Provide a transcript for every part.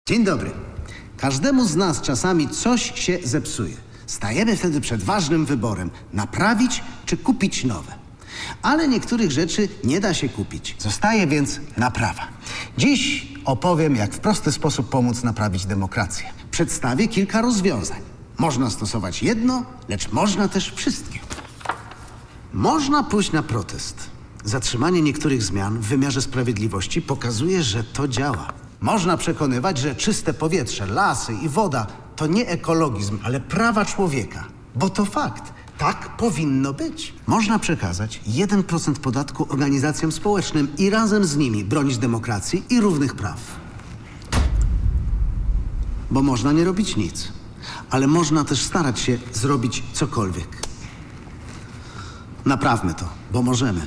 Dzień dobry. Każdemu z nas czasami coś się zepsuje. Stajemy wtedy przed ważnym wyborem: naprawić czy kupić nowe. Ale niektórych rzeczy nie da się kupić. Zostaje więc naprawa. Dziś opowiem, jak w prosty sposób pomóc naprawić demokrację. Przedstawię kilka rozwiązań. Można stosować jedno, lecz można też wszystkie. Można pójść na protest. Zatrzymanie niektórych zmian w wymiarze sprawiedliwości pokazuje, że to działa. Można przekonywać, że czyste powietrze, lasy i woda to nie ekologizm, ale prawa człowieka. Bo to fakt. Tak powinno być. Można przekazać 1% podatku organizacjom społecznym i razem z nimi bronić demokracji i równych praw. Bo można nie robić nic, ale można też starać się zrobić cokolwiek. Naprawmy to, bo możemy.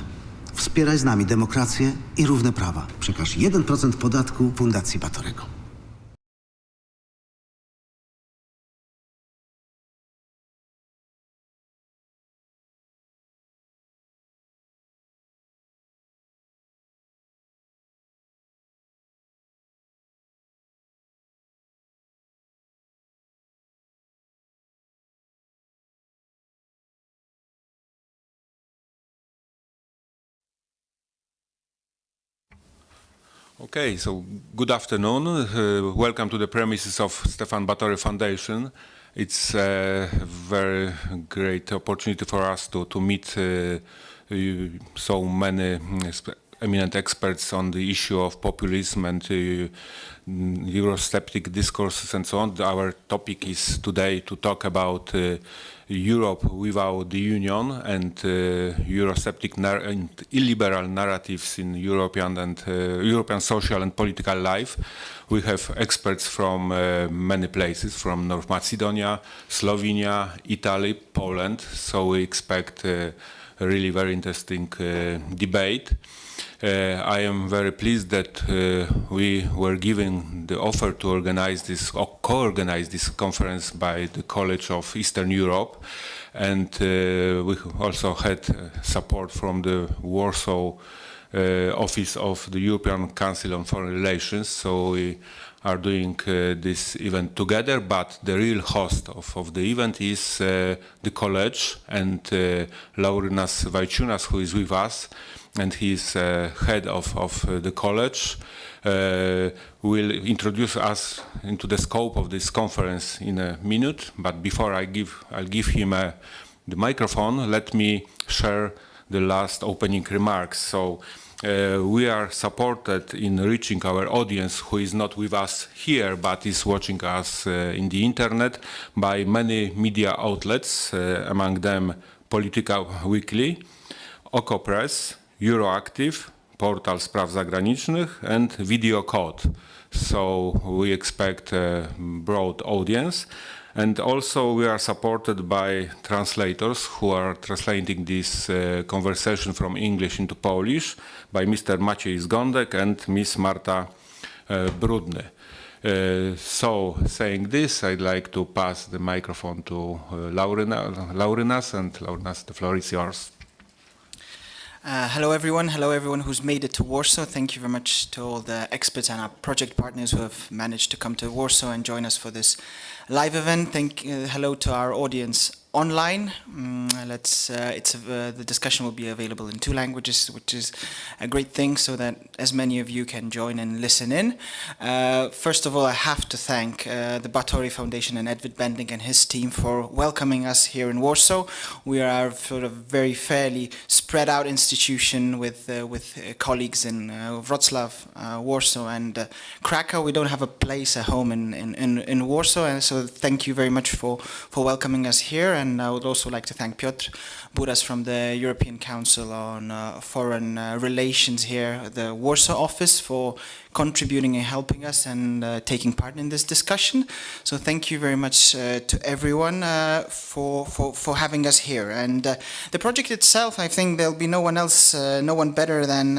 Wspieraj z nami demokrację i równe prawa. Przekaż 1% podatku Fundacji Batorego. Okay, so good afternoon. Welcome to the premises of Stefan Batory Foundation. It's a very great opportunity for us to meet so many eminent experts on the issue of populism and Eurosceptic discourses and so on. Our topic is today to talk about Europe without the Union and Eurosceptic and illiberal narratives in European and European social and political life. We have experts from many places, from North Macedonia, Slovenia, Italy, Poland. So we expect a really very interesting debate. I am very pleased that we were given the offer to organize this or co-organize this conference by the College of Eastern Europe, and we also had support from the Warsaw office of the European Council on Foreign Relations. So we are doing this event together, but the real host of the event is the college, and Laurynas Vaičiūnas, who is with us, and he is head of the college, will introduce us into the scope of this conference in a minute. But before I'll give him the microphone, let me share the last opening remarks. So we are supported in reaching our audience who is not with us here but is watching us in the internet by many media outlets, among them Polityka Weekly, Oko Press, Euroactiv, Portal Spraw Zagranicznych, and Video Code. So we expect a broad audience. And also we are supported by translators who are translating this conversation from English into Polish by Mr. Maciej Zgondek and Miss Marta Brudny. So saying this, I'd like to pass the microphone to Laurynas, and Laurynas, the floor is yours. Hello everyone who's made it to Warsaw. Thank you very much to all the experts and our project partners who have managed to come to Warsaw and join us for this live event. Hello to our audience online. The discussion will be available in 2 languages, which is a great thing, so that as many of you can join and listen in. First of all, I have to thank the Batory Foundation and Edwin Bendyk and his team for welcoming us here in Warsaw. We are a sort of very fairly spread out institution with colleagues in Wrocław, Warsaw, and Krakow. We don't have a place, a home in Warsaw, and so thank you very much for welcoming us here. And I would also like to thank Piotr Buras from the European Council on Foreign Relations here, the Warsaw office, for contributing and helping us and taking part in this discussion. So thank you very much to everyone for having us here. And the project itself, I think there'll be no one else, no one better than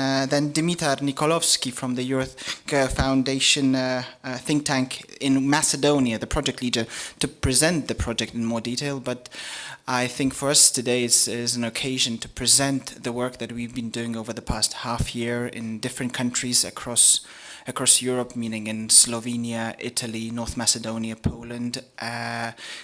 Dimitar Nikolovski from the Eurothink Foundation think tank in Macedonia, the project leader, to present the project in more detail. But I think for us today is an occasion to present the work that we've been doing over the past half year in different countries across across Europe, meaning in Slovenia, Italy, North Macedonia, Poland,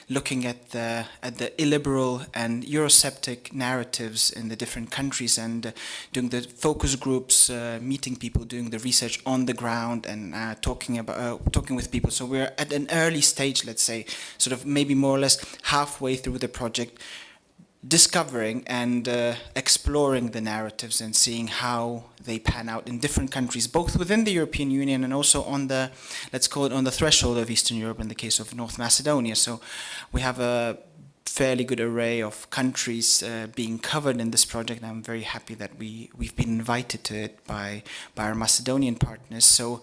looking at the illiberal and Eurosceptic narratives in the different countries and doing the focus groups, meeting people, doing the research on the ground, and talking with people. So we're at an early stage, let's say, sort of maybe more or less halfway through the project, discovering and exploring the narratives and seeing how they pan out in different countries, both within the European Union and also on the, let's call it, on the threshold of Eastern Europe in the case of North Macedonia. So we have a fairly good array of countries being covered in this project. I'm very happy that we've been invited to it by our Macedonian partners. So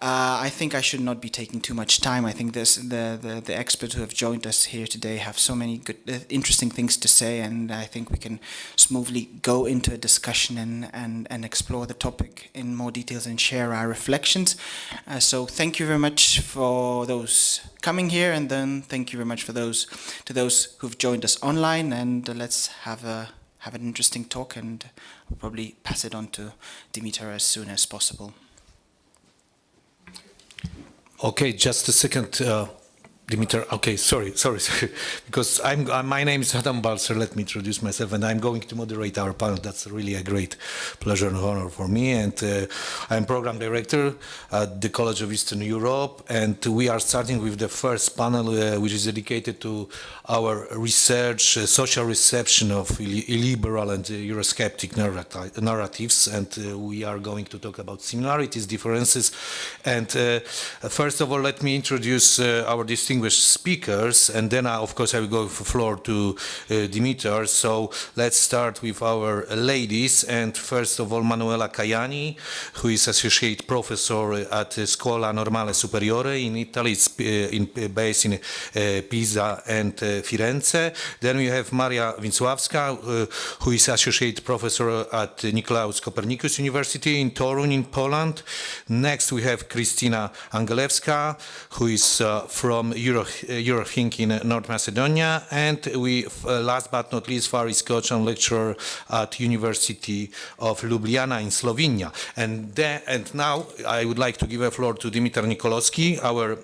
I think I should not be taking too much time. I think the experts who have joined us here today have so many good, interesting things to say, and I think we can smoothly go into a discussion and explore the topic in more details and share our reflections. So thank you very much for those coming here, and then thank you very much for those who've joined us online. And let's have an interesting talk, and I'll probably pass it on to Dimitar as soon as possible. Okay, just a second, Dimitar. Okay, sorry, because my name is Adam Balcer. Let me introduce myself, and I'm going to moderate our panel. That's really a great pleasure and honor for me. And I'm program director at the College of Eastern Europe, and we are starting with the first panel, which is dedicated to our research, social reception of illiberal and Eurosceptic narratives, and we are going to talk about similarities, differences, and first of all, let me introduce our distinguished speakers, and then of course I will go for floor to Dimitar. So let's start with our ladies, and first of all Manuela Caiani, who is associate professor at Scuola Normale Superiore in Italy, based in Pisa and Firenze. Then we have Maria Wincławska, who is associate professor at Nicolaus Copernicus University in Toruń in Poland. Next we have Kristina Angelevska, who is from Eurothink in North Macedonia, and we last but not least Faris Kočan, lecturer at University of Ljubljana in Slovenia. And now I would like to give a floor to Dimitar Nikolovski, our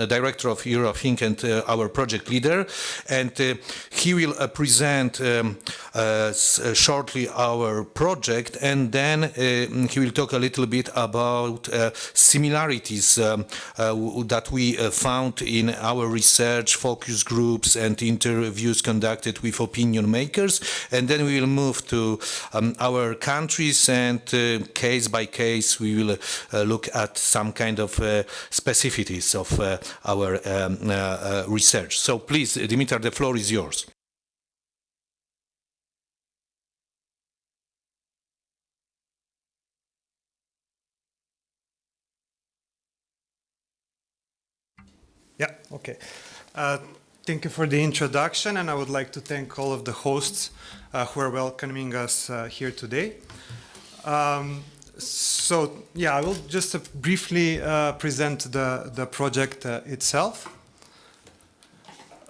director of Eurothink and our project leader, and he will present shortly our project, and then he will talk a little bit about similarities that we found in our research, focus groups and interviews conducted with opinion makers, and then we will move to our countries, and case by case we will look at some kind of specificities of our research. So please, Dimitar, the floor is yours. Yeah, okay. Thank you for the introduction, and I would like to thank all of the hosts who are welcoming us here today. So, yeah, I will just briefly present the project itself.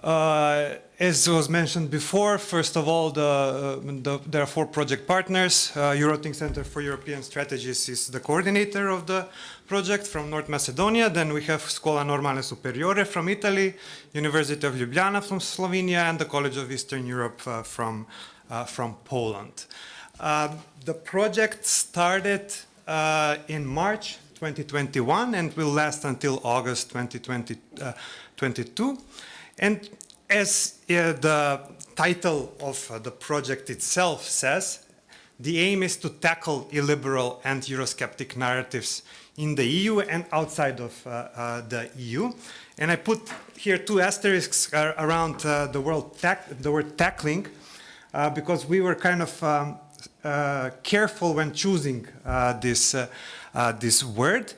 As was mentioned before, first of all, there are 4 project partners. Eurothink Center for European Strategies is the coordinator of the project from North Macedonia. Then we have Scuola Normale Superiore from Italy, University of Ljubljana from Slovenia, and the College of Eastern Europe from Poland. The project started in March 2021 and will last until August 2022. And as the title of the project itself says, the aim is to tackle illiberal and Eurosceptic narratives in the EU and outside of the EU. And I put here 2 asterisks around the word tackling, because we were kind of careful when choosing this word,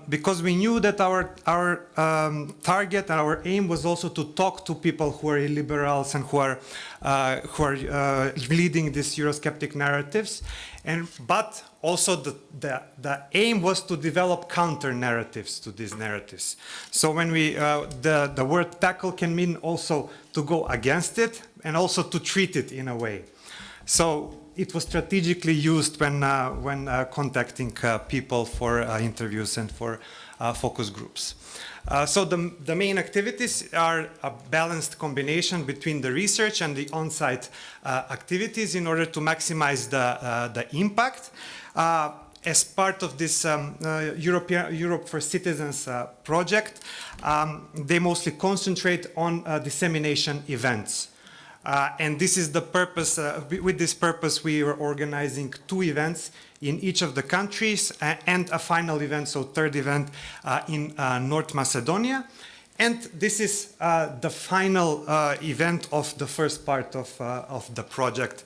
because we knew that our target, our aim was also to talk to people who are illiberals and who are leading these Eurosceptic narratives, but also the aim was to develop counter narratives to these narratives. So when the word tackle can mean also to go against it and also to treat it in a way. So it was strategically used when contacting people for interviews and for focus groups. So the main activities are a balanced combination between the research and the on-site activities in order to maximize the impact. As part of this Europe for Citizens project, they mostly concentrate on dissemination events. And this is the purpose, with this purpose we are organizing 2 events in each of the countries and a final event, so third event in North Macedonia. And this is the final event of the first part of the project.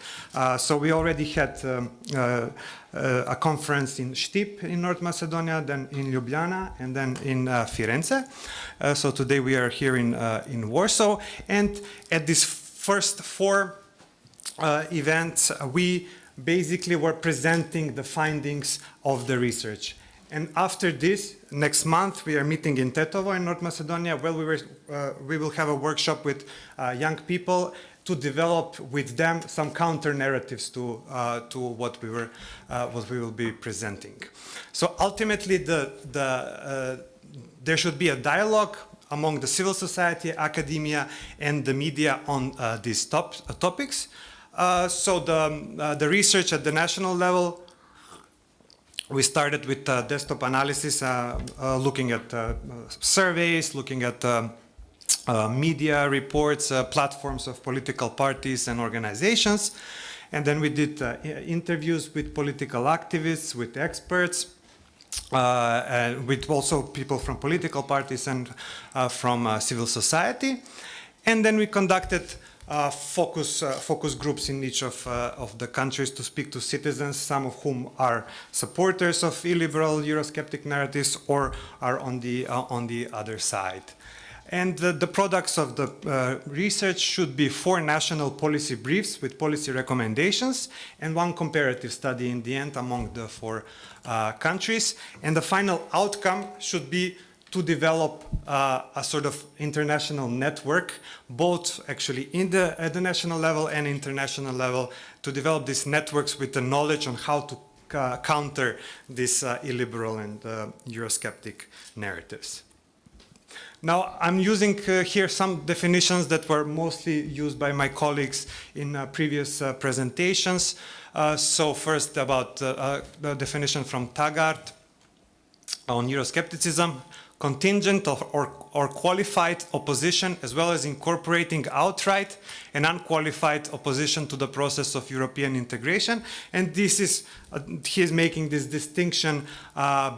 So we already had a conference in Štip in North Macedonia, then in Ljubljana, and then in Firenze. So today we are here in Warsaw. And at this first 4 events, we basically were presenting the findings of the research. And after this, next month, we are meeting in Tetovo in North Macedonia. Well, we will have a workshop with young people to develop with them some counter narratives to what we will be presenting. So ultimately, there should be a dialogue among the civil society, academia, and the media on these topics. So the research at the national level, we started with desktop analysis, looking at surveys, looking at media reports, platforms of political parties and organizations. And then we did interviews with political activists, with experts, with also people from political parties and from civil society. And then we conducted focus groups in each of the countries to speak to citizens, some of whom are supporters of illiberal Eurosceptic narratives or are on the other side. And the products of the research should be 4 national policy briefs with policy recommendations and 1 comparative study in the end among the 4 countries. And the final outcome should be to develop a sort of international network, both actually at the national level and international level, to develop these networks with the knowledge on how to counter these illiberal and Eurosceptic narratives. Now, I'm using here some definitions that were mostly used by my colleagues in previous presentations. So first about the definition from Taggart on Euroscepticism: contingent or qualified opposition, as well as incorporating outright and unqualified opposition to the process of European integration. And this is, he is making this distinction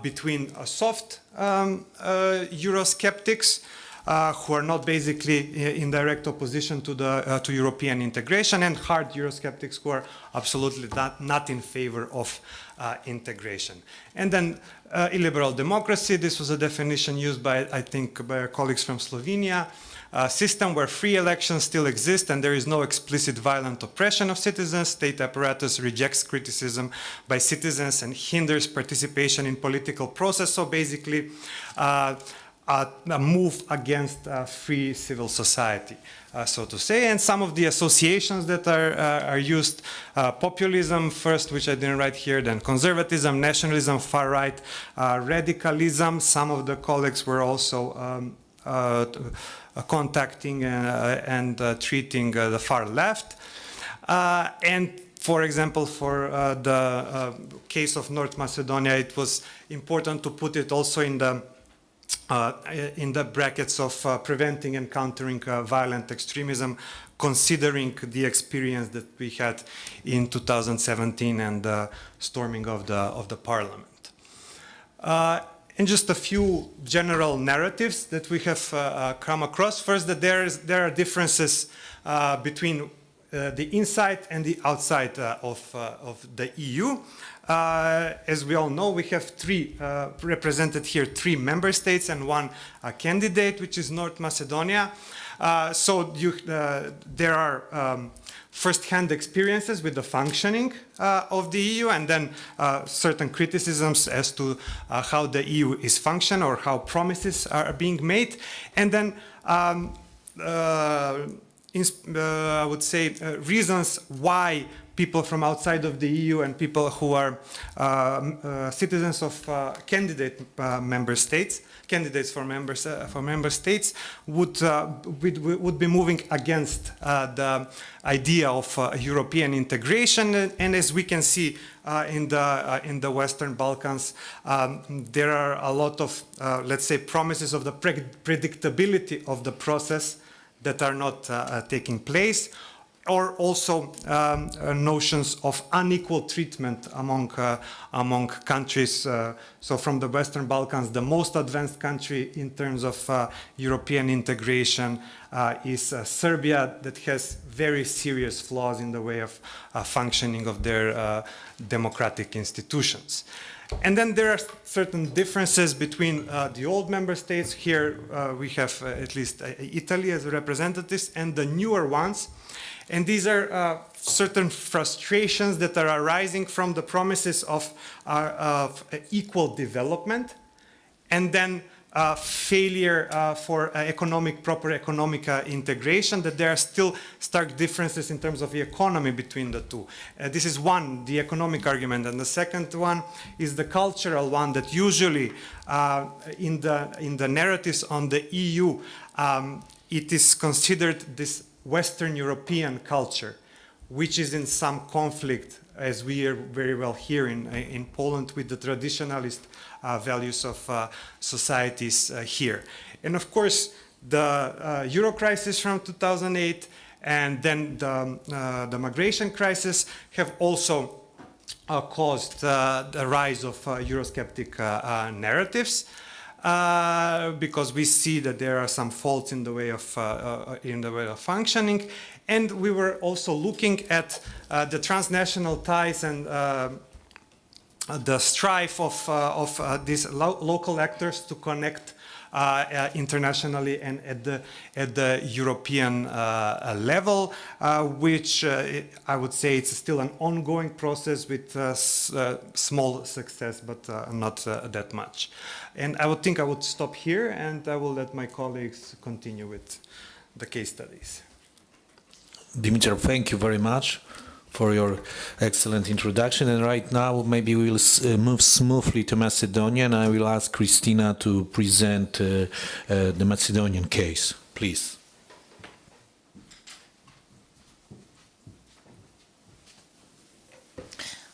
between soft Eurosceptics, who are not basically in direct opposition to European integration, and hard Eurosceptics who are absolutely not in favor of integration. And then illiberal democracy, this was a definition used by, I think, by our colleagues from Slovenia. A system where free elections still exist and there is no explicit violent oppression of citizens. State apparatus rejects criticism by citizens and hinders participation in political process. So basically, a move against free civil society, so to say. And some of the associations that are used: populism first, which I didn't write here, then conservatism, nationalism, far right, radicalism. Some of the colleagues were also contacting and treating the far left. And for example, for the case of North Macedonia, it was important to put it also in the brackets of preventing and countering violent extremism, considering the experience that we had in 2017 and the storming of the parliament. And just a few general narratives that we have come across. First, that there are differences between the inside and the outside of the EU. As we all know, we have represented here 3 member states and 1 candidate, which is North Macedonia. So there are first-hand experiences with the functioning of the EU, and then certain criticisms as to how the EU is functioning or how promises are being made. And then I would say reasons why people from outside of the EU and people who are citizens of candidate member states, candidates for member states, would be moving against the idea of European integration. And as we can see in the Western Balkans, there are a lot of, let's say, promises of the predictability of the process that are not taking place, or also notions of unequal treatment among countries. So from the Western Balkans, the most advanced country in terms of European integration is Serbia, that has very serious flaws in the way of functioning of their democratic institutions. And then there are certain differences between the old member states. Here we have at least Italy as representatives, and the newer ones. And these are certain frustrations that are arising from the promises of equal development, and then failure for proper economic integration, that there are still stark differences in terms of the economy between the two. This is one, the economic argument, and the second one is the cultural one, that usually in the narratives on the EU, it is considered this Western European culture, which is in some conflict, as we are very well here in Poland, with the traditionalist values of societies here. And of course, the Euro crisis from 2008 and then the migration crisis have also caused the rise of Eurosceptic narratives. Because we see that there are some faults in the way of functioning, and we were also looking at the transnational ties and the strife of these local actors to connect internationally and at the European level, which I would say it's still an ongoing process with small success, but not that much. And I would think I would stop here, and I will let my colleagues continue with the case studies. Dimitar, thank you very much for your excellent introduction. And right now, maybe we will move smoothly to Macedonia, and I will ask Kristina to present the Macedonian case, please.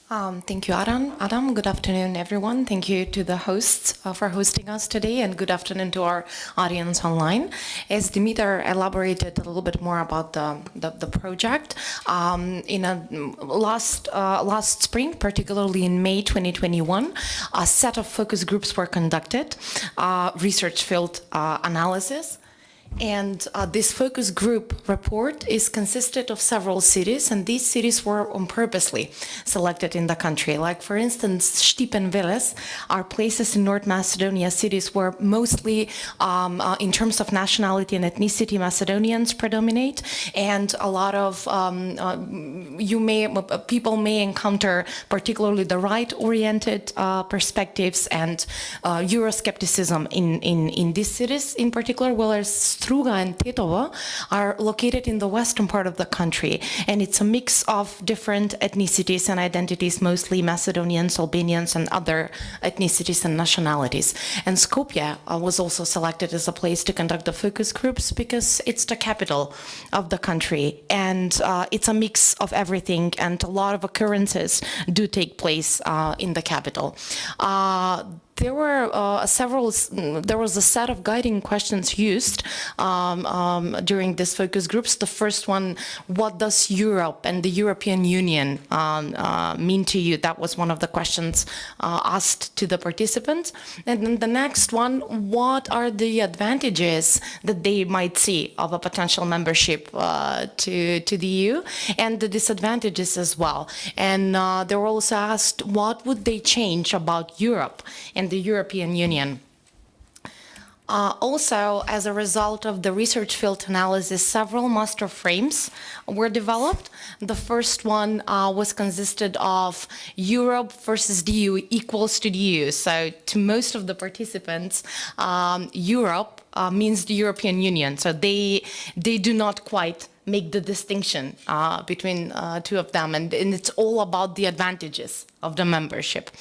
Thank you, Adam. Good afternoon, everyone. Thank you to the hosts for hosting us today, and good afternoon to our audience online. As Dimitar elaborated a little bit more about the project, in last spring, particularly in May 2021, a set of focus groups were conducted, research field analysis. And this focus group report is consisted of several cities, and these cities were purposely selected in the country. Like, for instance, Štip and Veles are places in North Macedonia, cities where mostly, in terms of nationality and ethnicity, Macedonians predominate, and a lot of people may encounter particularly the right-oriented perspectives and Euroscepticism in these cities in particular, whereas Struga and Tetovo are located in the western part of the country, and it's a mix of different ethnicities and identities, mostly Macedonians, Albanians, and other ethnicities and nationalities. And Skopje was also selected as a place to conduct the focus groups because it's the capital of the country, and it's a mix of everything, and a lot of occurrences do take place in the capital. There were there was a set of guiding questions used during these focus groups. The first one, what does Europe and the European Union mean to you? That was one of the questions asked to the participants. And then the next one, what are the advantages that they might see of a potential membership to the EU, and the disadvantages as well. And they were also asked, what would they change about Europe and the European Union? Also, as a result of the research field analysis, several master frames were developed. The first one was consisted of Europe versus the EU equals to the EU. So to most of the participants, Europe means the European Union. So they do not quite make the distinction between two of them, and it's all about the advantages of the membership.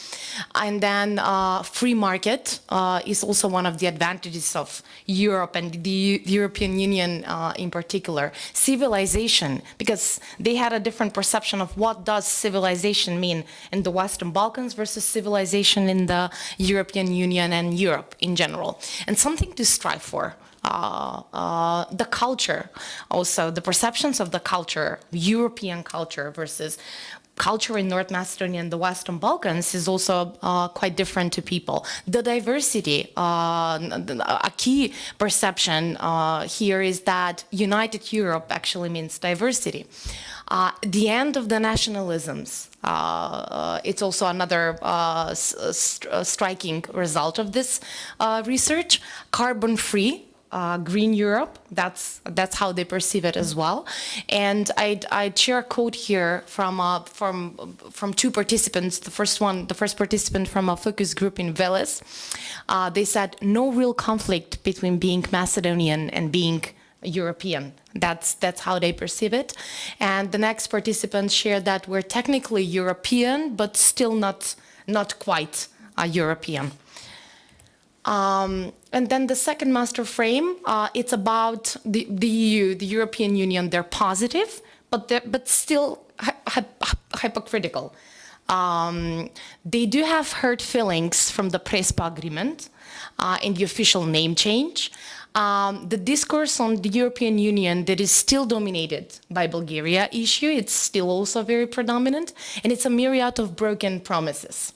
And then free market is also one of the advantages of Europe and the European Union in particular. Civilization, because they had a different perception of what does civilization mean in the Western Balkans versus civilization in the European Union and Europe in general, and something to strive for. The culture, also the perceptions of the culture, European culture versus culture in North Macedonia and the Western Balkans is also quite different to people. The diversity, a key perception here is that united Europe actually means diversity. The end of the nationalisms, it's also another striking result of this research. Carbon-free, green Europe, that's how they perceive it as well. And I'd share a quote here from two participants. The first participant from a focus group in Veles. They said, no real conflict between being Macedonian and being European. That's how they perceive it. And the next participant shared that we're technically European, but still not quite European. And then the second master frame, it's about the EU, the European Union. They're positive, but still hypocritical. They do have hurt feelings from the Prespa agreement and the official name change. The discourse on the European Union that is still dominated by Bulgaria issue, it's still also very predominant, and it's a myriad of broken promises.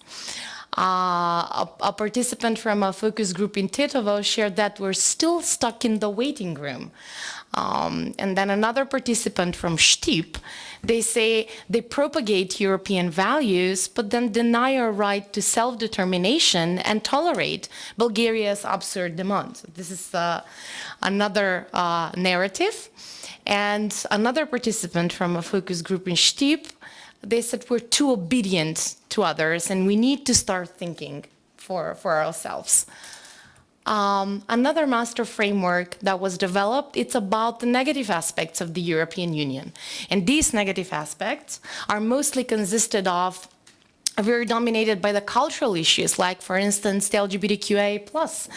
A participant from a focus group in Tetovo shared that we're still stuck in the waiting room. And then another participant from Štip, they say they propagate European values, but then deny our right to self-determination and tolerate Bulgaria's absurd demands. This is another narrative. And another participant from a focus group in Štip, they said we're too obedient to others and we need to start thinking for ourselves. Another master framework that was developed, it's about the negative aspects of the European Union. And these negative aspects are mostly consisted of very dominated by the cultural issues, like, for instance, the LGBTQA plus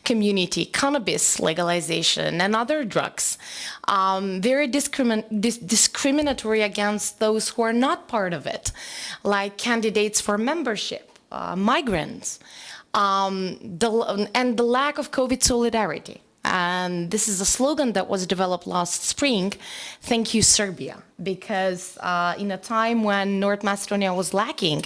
community, cannabis legalization, and other drugs. Very discriminatory against those who are not part of it, like candidates for membership, migrants, and the lack of COVID solidarity. And this is a slogan that was developed last spring, thank you, Serbia, because in a time when North Macedonia was lacking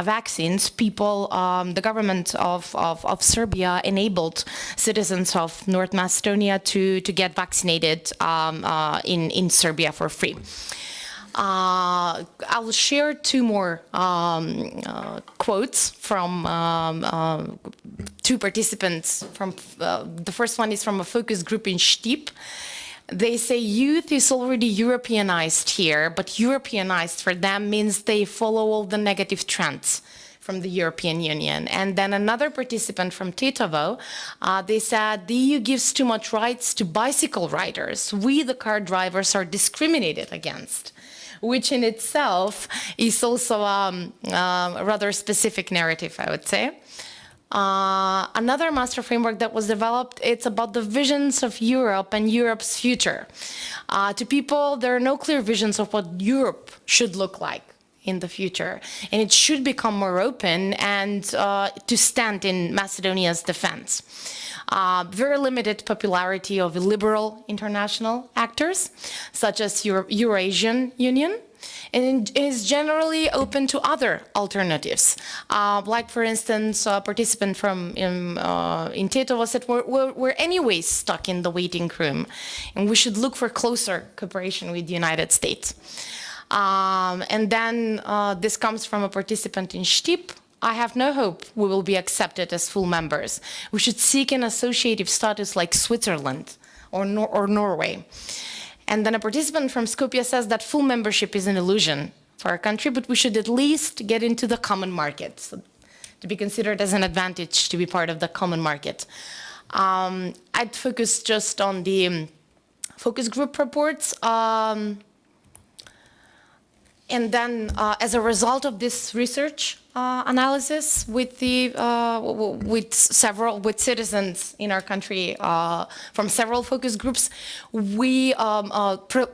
vaccines, the government of Serbia enabled citizens of North Macedonia to get vaccinated in Serbia for free. I'll share two more quotes from two participants. The first one is from a focus group in Štip. They say youth is already Europeanized here, but Europeanized for them means they follow all the negative trends from the European Union. And then another participant from Tetovo, they said the EU gives too much rights to bicycle riders. We, the car drivers, are discriminated against, which in itself is also a rather specific narrative, I would say. Another master framework that was developed, it's about the visions of Europe and Europe's future. To people, there are no clear visions of what Europe should look like in the future, and it should become more open and to stand in Macedonia's defense. Very limited popularity of illiberal international actors, such as Eurasian Union, and is generally open to other alternatives. Like, for instance, a participant from in Tetovo said, we're anyways stuck in the waiting room, and we should look for closer cooperation with the United States. And then this comes from a participant in Štip. I have no hope we will be accepted as full members. We should seek an associative status like Switzerland or Norway. And then a participant from Skopje says that full membership is an illusion for our country, but we should at least get into the common market, so to be considered as an advantage to be part of the common market. I'd focus just on the focus group reports. And then, as a result of this research analysis with citizens in our country from several focus groups,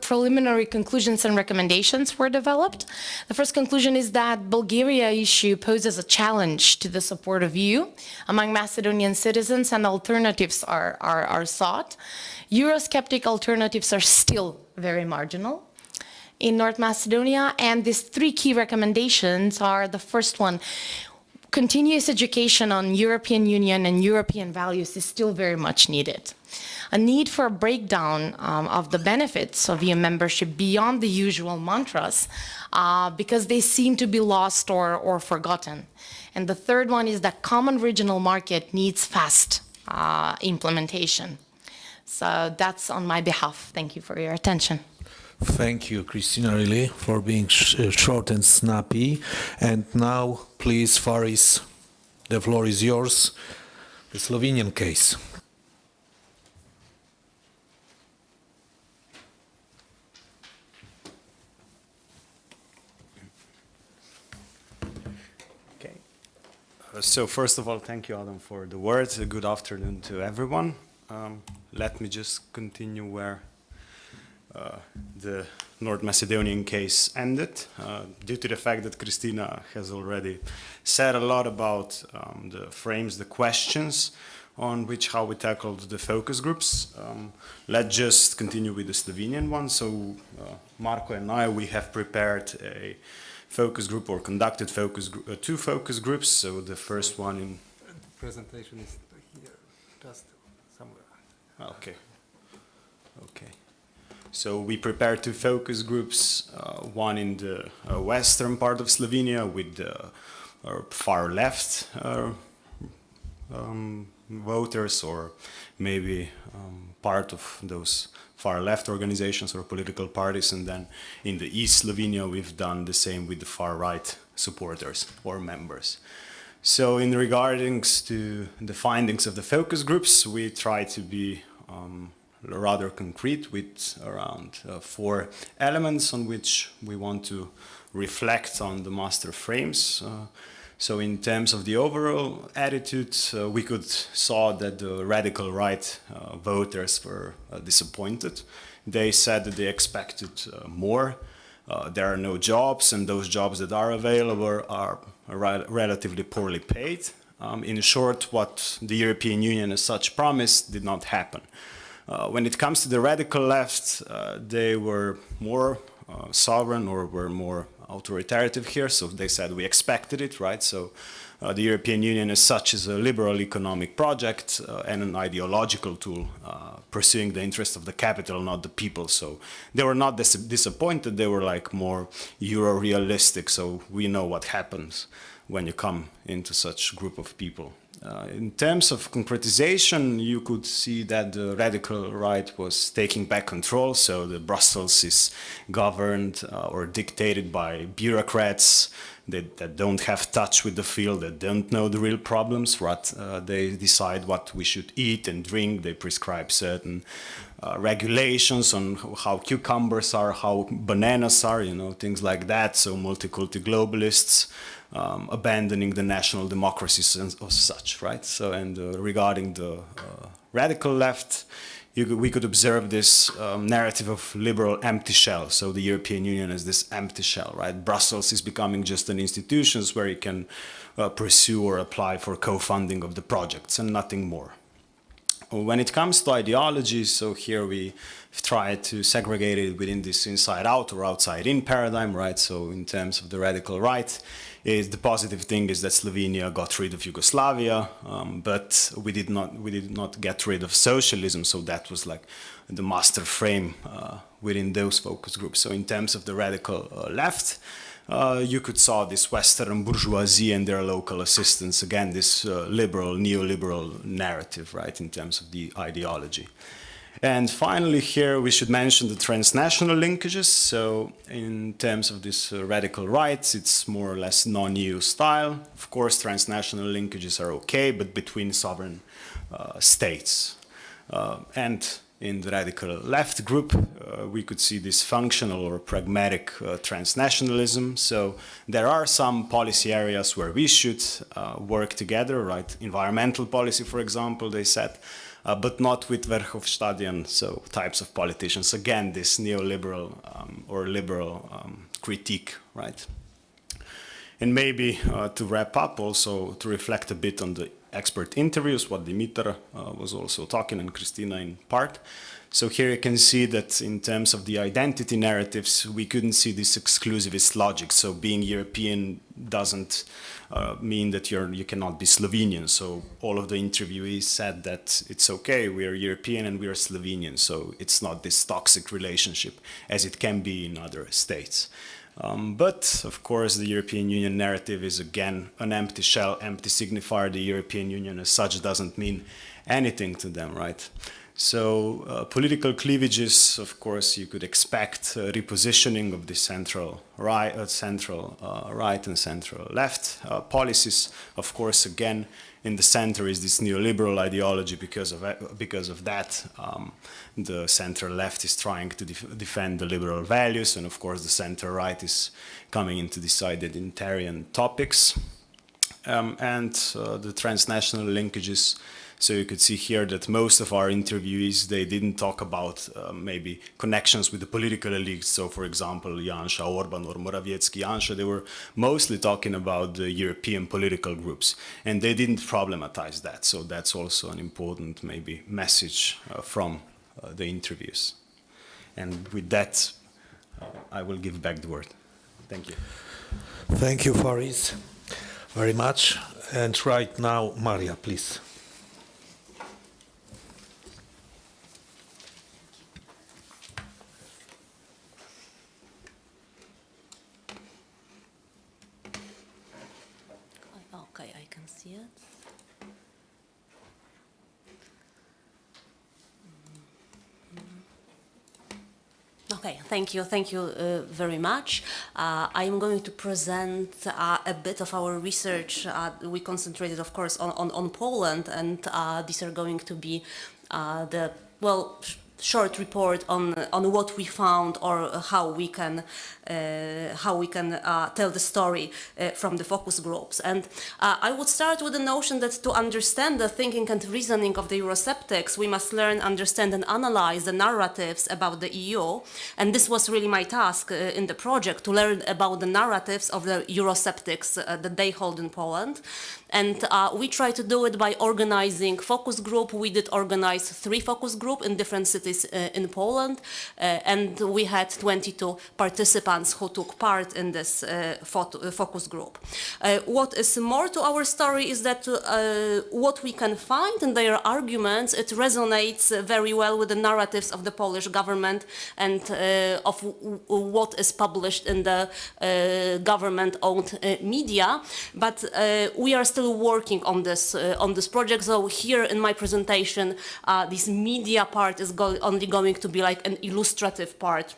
preliminary conclusions and recommendations were developed. The first conclusion is that Bulgaria issue poses a challenge to the support of EU among Macedonian citizens, and alternatives are sought. Eurosceptic alternatives are still very marginal in North Macedonia, and these three key recommendations are: the first one, continuous education on European Union and European values is still very much needed. A need for a breakdown of the benefits of EU membership beyond the usual mantras, because they seem to be lost or forgotten. And the third one is that common regional market needs fast implementation. So that's on my behalf. Thank you for your attention. Thank you, Kristina, really, for being short and snappy. And now, please, Faris, the floor is yours. The Slovenian case. Okay. So first of all, thank you, Adam, for the words. A good afternoon to everyone. Let me just continue where the North Macedonian case ended, due to the fact that Kristina has already said a lot about the frames, the questions on how we tackled the focus groups. Let's just continue with the Slovenian one. So Marko and I, we have prepared a focus group, or conducted two focus groups. So the first one in... Presentation is here, just somewhere. Okay. Okay. So we prepared two focus groups, one in the western part of Slovenia with the far left voters, or maybe part of those far left organizations or political parties, and then in the East Slovenia we've done the same with the far right supporters or members. So in regarding to the findings of the focus groups, we try to be rather concrete with around 4 elements on which we want to reflect on the master frames. So in terms of the overall attitude, we could saw that the radical right voters were disappointed. They said that they expected more. There are no jobs, and those jobs that are available are relatively poorly paid. In short, what the European Union as such promised did not happen. When it comes to the radical left, they were more sovereign, or were more authoritative here, so they said we expected it, right? So the European Union as such is a liberal economic project and an ideological tool pursuing the interest of the capital, not the people. So they were not disappointed, they were like more Euro-realistic, so we know what happens when you come into such group of people. In terms of concretization, you could see that the radical right was taking back control, so the Brussels is governed or dictated by bureaucrats that don't have touch with the field, that don't know the real problems, right? They decide what we should eat and drink, they prescribe certain regulations on how cucumbers are, how bananas are, you know, things like that, so multi-culti globalists. Abandoning the national democracies and such, right? So, and regarding the radical left, we could observe this narrative of liberal empty shell. So the European Union is this empty shell, right? Brussels is becoming just an institution where you can pursue or apply for co-funding of the projects and nothing more. When it comes to ideology, so here we try to segregate it within this inside-out or outside-in paradigm, right? So in terms of the radical right, the positive thing is that Slovenia got rid of Yugoslavia, but we did not get rid of socialism. So that was like the master frame within those focus groups. So in terms of the radical left, you could saw this Western bourgeoisie and their local assistants, again, this liberal, neoliberal narrative, right, in terms of the ideology. And finally, here we should mention the transnational linkages. So in terms of this radical rights, it's more or less non-EU style. Of course, transnational linkages are okay, but between sovereign states. And In the radical left group, we could see this functional or pragmatic transnationalism. So there are some policy areas where we should work together, right? Environmental policy, for example, they said, but not with Verhofstadtian, so types of politicians. Again, this neoliberal or liberal critique, right? And maybe to wrap up, also to reflect a bit on the expert interviews, what Dimitar was also talking, and Kristina in part. So here you can see that in terms of the identity narratives, we couldn't see this exclusivist logic. So being European doesn't mean that you cannot be Slovenian. So all of the interviewees said that it's okay, we are European and we are Slovenian. So it's not this toxic relationship as it can be in other states. But, of course, the European Union narrative is, again, an empty shell, empty signifier. The European Union as such doesn't mean anything to them, right? So, political cleavages, of course, you could expect repositioning of the central right and central left policies. Of course, again, in the center is this neoliberal ideology. Because of that, the center left is trying to defend the liberal values, and of course the center right is coming in to decide identitarian topics. And the transnational linkages. So you could see here that most of our interviewees, they didn't talk about maybe connections with the political elites. So for example, Janša, Orban or Morawiecki, Janša, they were mostly talking about the European political groups. And they didn't problematize that. So that's also an important maybe message from the interviews. And with that, I will give back the word. Thank you. Thank you, Faris, very much. And right now, Maria, please. Okay, I can see it. Okay, thank you very much. I am going to present a bit of our research. We concentrated, of course, on Poland, and these are going to be the, well, short report on what we found or how we can tell the story from the focus groups. And I would start with the notion that to understand the thinking and reasoning of the Eurosceptics, we must learn, understand and analyze the narratives about the EU. And this was really my task in the project, to learn about the narratives of the Eurosceptics that they hold in Poland. And we tried to do it by organizing focus group. We did organize 3 focus groups in different cities in Poland. And we had 22 participants who took part in this focus group. What is more to our story is that what we can find in their arguments, it resonates very well with the narratives of the Polish government and of what is published in the government-owned media. But we are still working on this project. So here in my presentation, this media part is only going to be like an illustrative part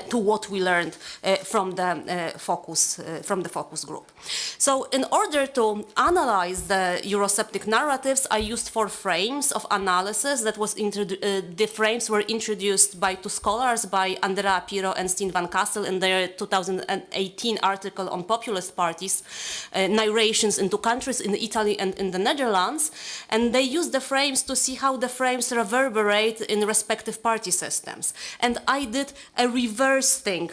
to what we learned from the focus group. So in order to analyze the Eurosceptic narratives, I used 4 frames of analysis that was the frames were introduced by 2 scholars, by Andrea Piro and Steen van Kassel in their 2018 article on populist parties, narrations in 2 countries, in Italy and in the Netherlands. And they used the frames to see how the frames reverberate in respective party systems. And I did a reverse thing,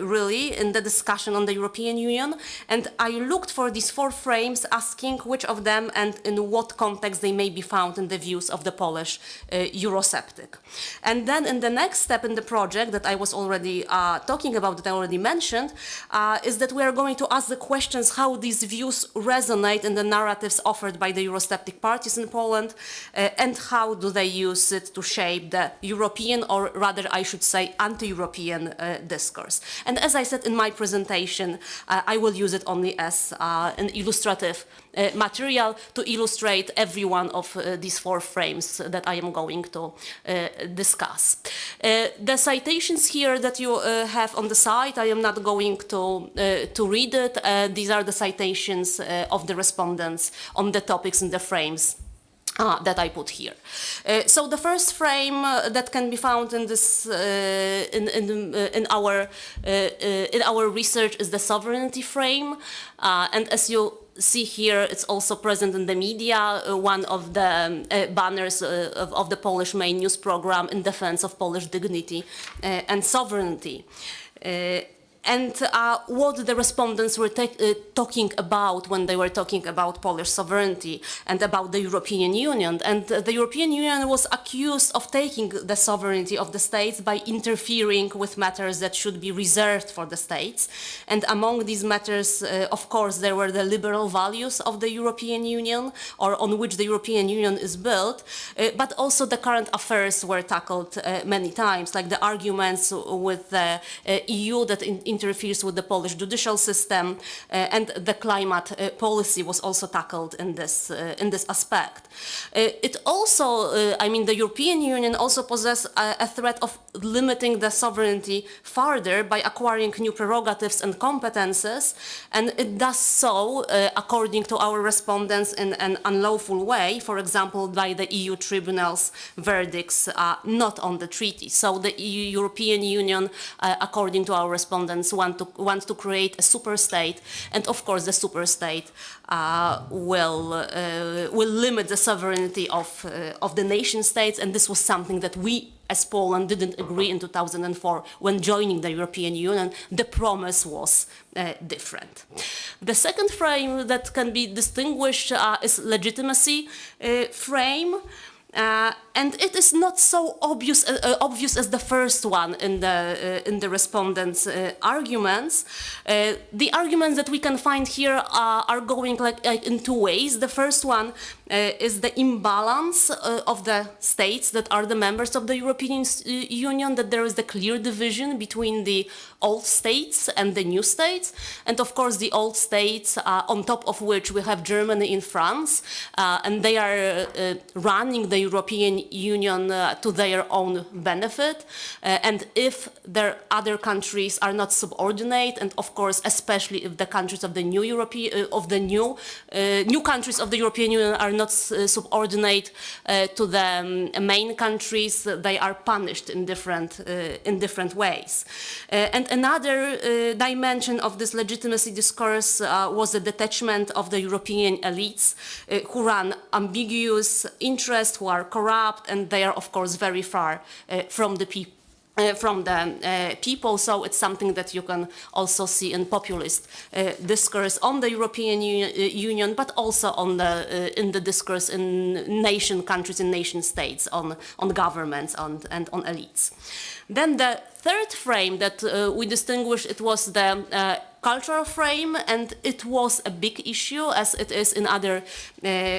really, in the discussion on the European Union. And I looked for these 4 frames, asking which of them and in what context they may be found in the views of the Polish Eurosceptic. And then in the next step in the project that I was already talking about, that I already mentioned, is that we are going to ask the questions how these views resonate in the narratives offered by the Eurosceptic parties in Poland, and how do they use it to shape the European, or rather I should say anti-European discourse. And as I said in my presentation, I will use it only as an illustrative material to illustrate every one of these 4 frames that I am going to discuss. The citations here that you have on the site, I am not going to read it. These are the citations of the respondents on the topics in the frames that I put here. So the first frame that can be found in this in our research is the sovereignty frame, and as you see here, it's also present in the media. One of the banners of the Polish main news program in defense of Polish dignity and sovereignty. And what the respondents were talking about when they were talking about Polish sovereignty and about the European Union. And the European Union was accused of taking the sovereignty of the states by interfering with matters that should be reserved for the states. And among these matters, of course, there were the liberal values of the European Union, or on which the European Union is built, but also the current affairs were tackled many times, like the arguments with the EU that interferes with the Polish judicial system, and the climate policy was also tackled in this aspect. It also, the European Union also possesses a threat of limiting the sovereignty further by acquiring new prerogatives and competences, and it does so, according to our respondents, in an unlawful way, for example, by the EU tribunal's verdicts not on the treaty. So the European Union, according to our respondents, wants to create a super state, and of course the super state will limit the sovereignty of the nation states, and this was something that we as Poland didn't agree in 2004 when joining the European Union. The promise was different. The second frame that can be distinguished is legitimacy frame. And it is not so obvious as the first one in the respondents' arguments. The arguments that we can find here are going like in two ways. The first one is the imbalance of the states that are the members of the European Union, that there is the clear division between the old states and the new states. And of course the old states, on top of which we have Germany and France, and they are running the European Union to their own benefit. And if their other countries are not subordinate, and of course especially if the countries of the new new countries of the European Union are not subordinate to the main countries, they are punished in different ways. And another dimension of this legitimacy discourse was the detachment of the European elites who run ambiguous interests, who are corrupt, and they are of course very far from the people. People, so it's something that you can also see in populist discourse on the European Union, but also on in the discourse in countries and nation states on governments and on elites. Then the third frame that we distinguish, it was the cultural frame, and it was a big issue as it is in other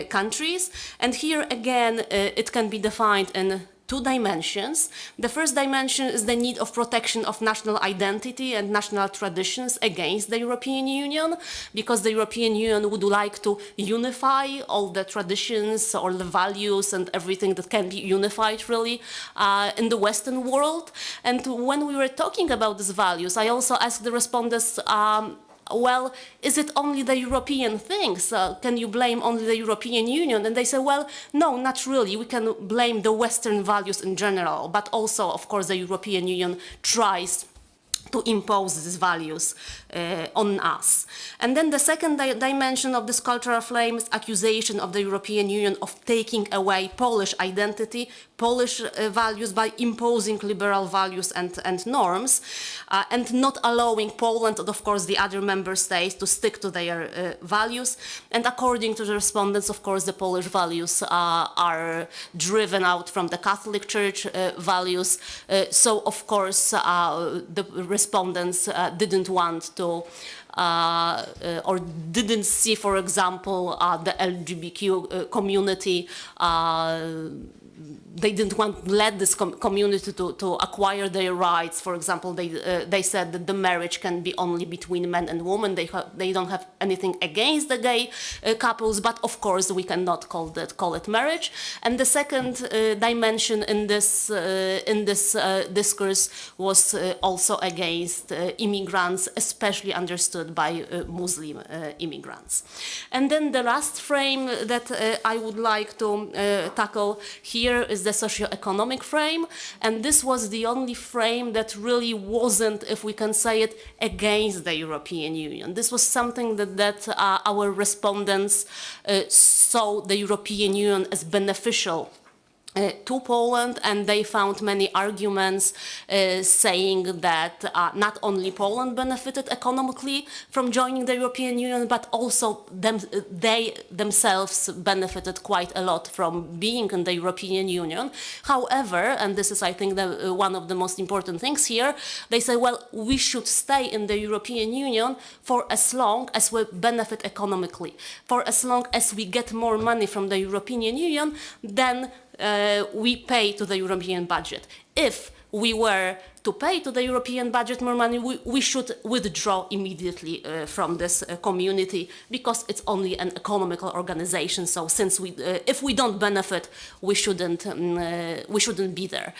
countries. And here again, it can be defined in two dimensions. The first dimension is the need of protection of national identity and national traditions against the European Union, because the European Union would like to unify all the traditions, all the values and everything that can be unified really in the Western world. And when we were talking about these values, I also asked the respondents, well, is it only the European things? Can you blame only the European Union? And they say, well, no, not really. We can blame the Western values in general, but also, of course, the European Union tries to impose these values on us. And then the second dimension of this cultural flame is accusation of the European Union of taking away Polish identity, Polish values by imposing liberal values and norms, and not allowing Poland and of course the other member states to stick to their values. And according to the respondents, of course, the Polish values are driven out from the Catholic Church values. So of course the respondents didn't want to or didn't see, for example, the LGBTQ community. They didn't want to let this community to acquire their rights. For example, they said that the marriage can be only between men and women. They don't have anything against the gay couples, but of course we cannot call it marriage. And the second dimension in this discourse was also against immigrants, especially understood visited by Muslim immigrants. And then the last frame that I would like to tackle here is the socio-economic frame, and this was the only frame that really wasn't, if we can say it, against the European Union. This was something that our respondents saw the European Union as beneficial to Poland, and they found many arguments saying that not only Poland benefited economically from joining the European Union, but also they themselves benefited quite a lot from being in the European Union. However, and this is, I think, one of the most important things here, they say, well, we should stay in the European Union for as long as we benefit economically. For as long as we get more money from the European Union, then we pay to the European budget. If we were to pay to the European budget more money, we should withdraw immediately from this community, because it's only an economical organization. So since if we don't benefit, we shouldn't be there.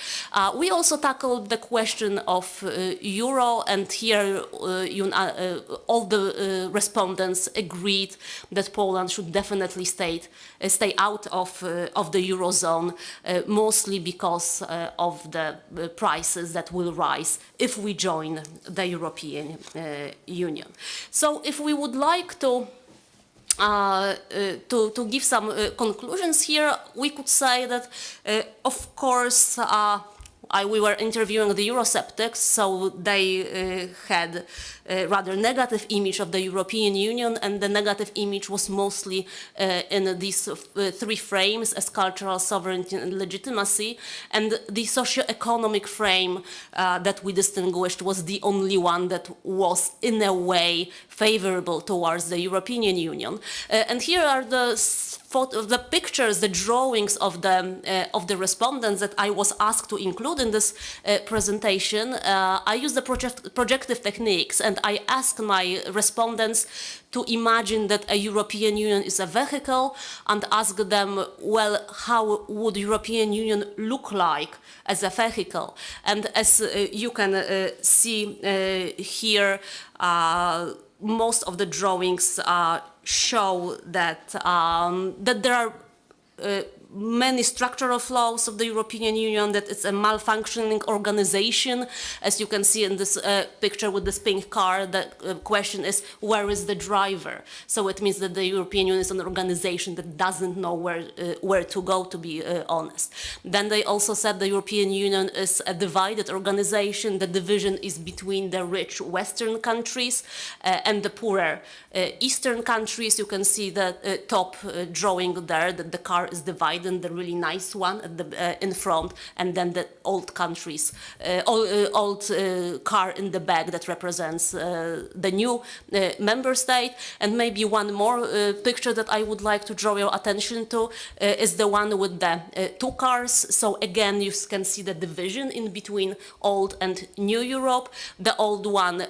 We also tackled the question of euro, and here all the respondents agreed that Poland should definitely stay out of the eurozone, mostly because of the prices that will rise if we join the European Union. So if we would like to give some conclusions here, we could say that, of course, we were interviewing the Eurosceptics, so they had a rather negative image of the European Union, and the negative image was mostly in these three frames as cultural sovereignty and legitimacy, and the socio-economic frame that we distinguished was the only one that was in a way favorable towards the European Union. And here are the pictures, the drawings of the respondents that I was asked to include in this presentation. I used the projective techniques, and I asked my respondents to imagine that a European Union is a vehicle, and ask them, well, how would European Union look like as a vehicle? And as you can see here, most of the drawings show that there are many structural flaws of the European Union, that it's a malfunctioning organization. As you can see in this picture with this pink car, the question is, where is the driver? So it means that the European Union is an organization that doesn't know where to go, to be honest. Then they also said the European Union is a divided organization. The division is between the rich Western countries and the poorer Eastern countries. You can see the top drawing there, that the car is divided, the really nice one at in front, and then the old countries, old car in the back that represents the new member state. And maybe one more picture that I would like to draw your attention to is the one with the two cars. So again, you can see the division in between old and new Europe. The old one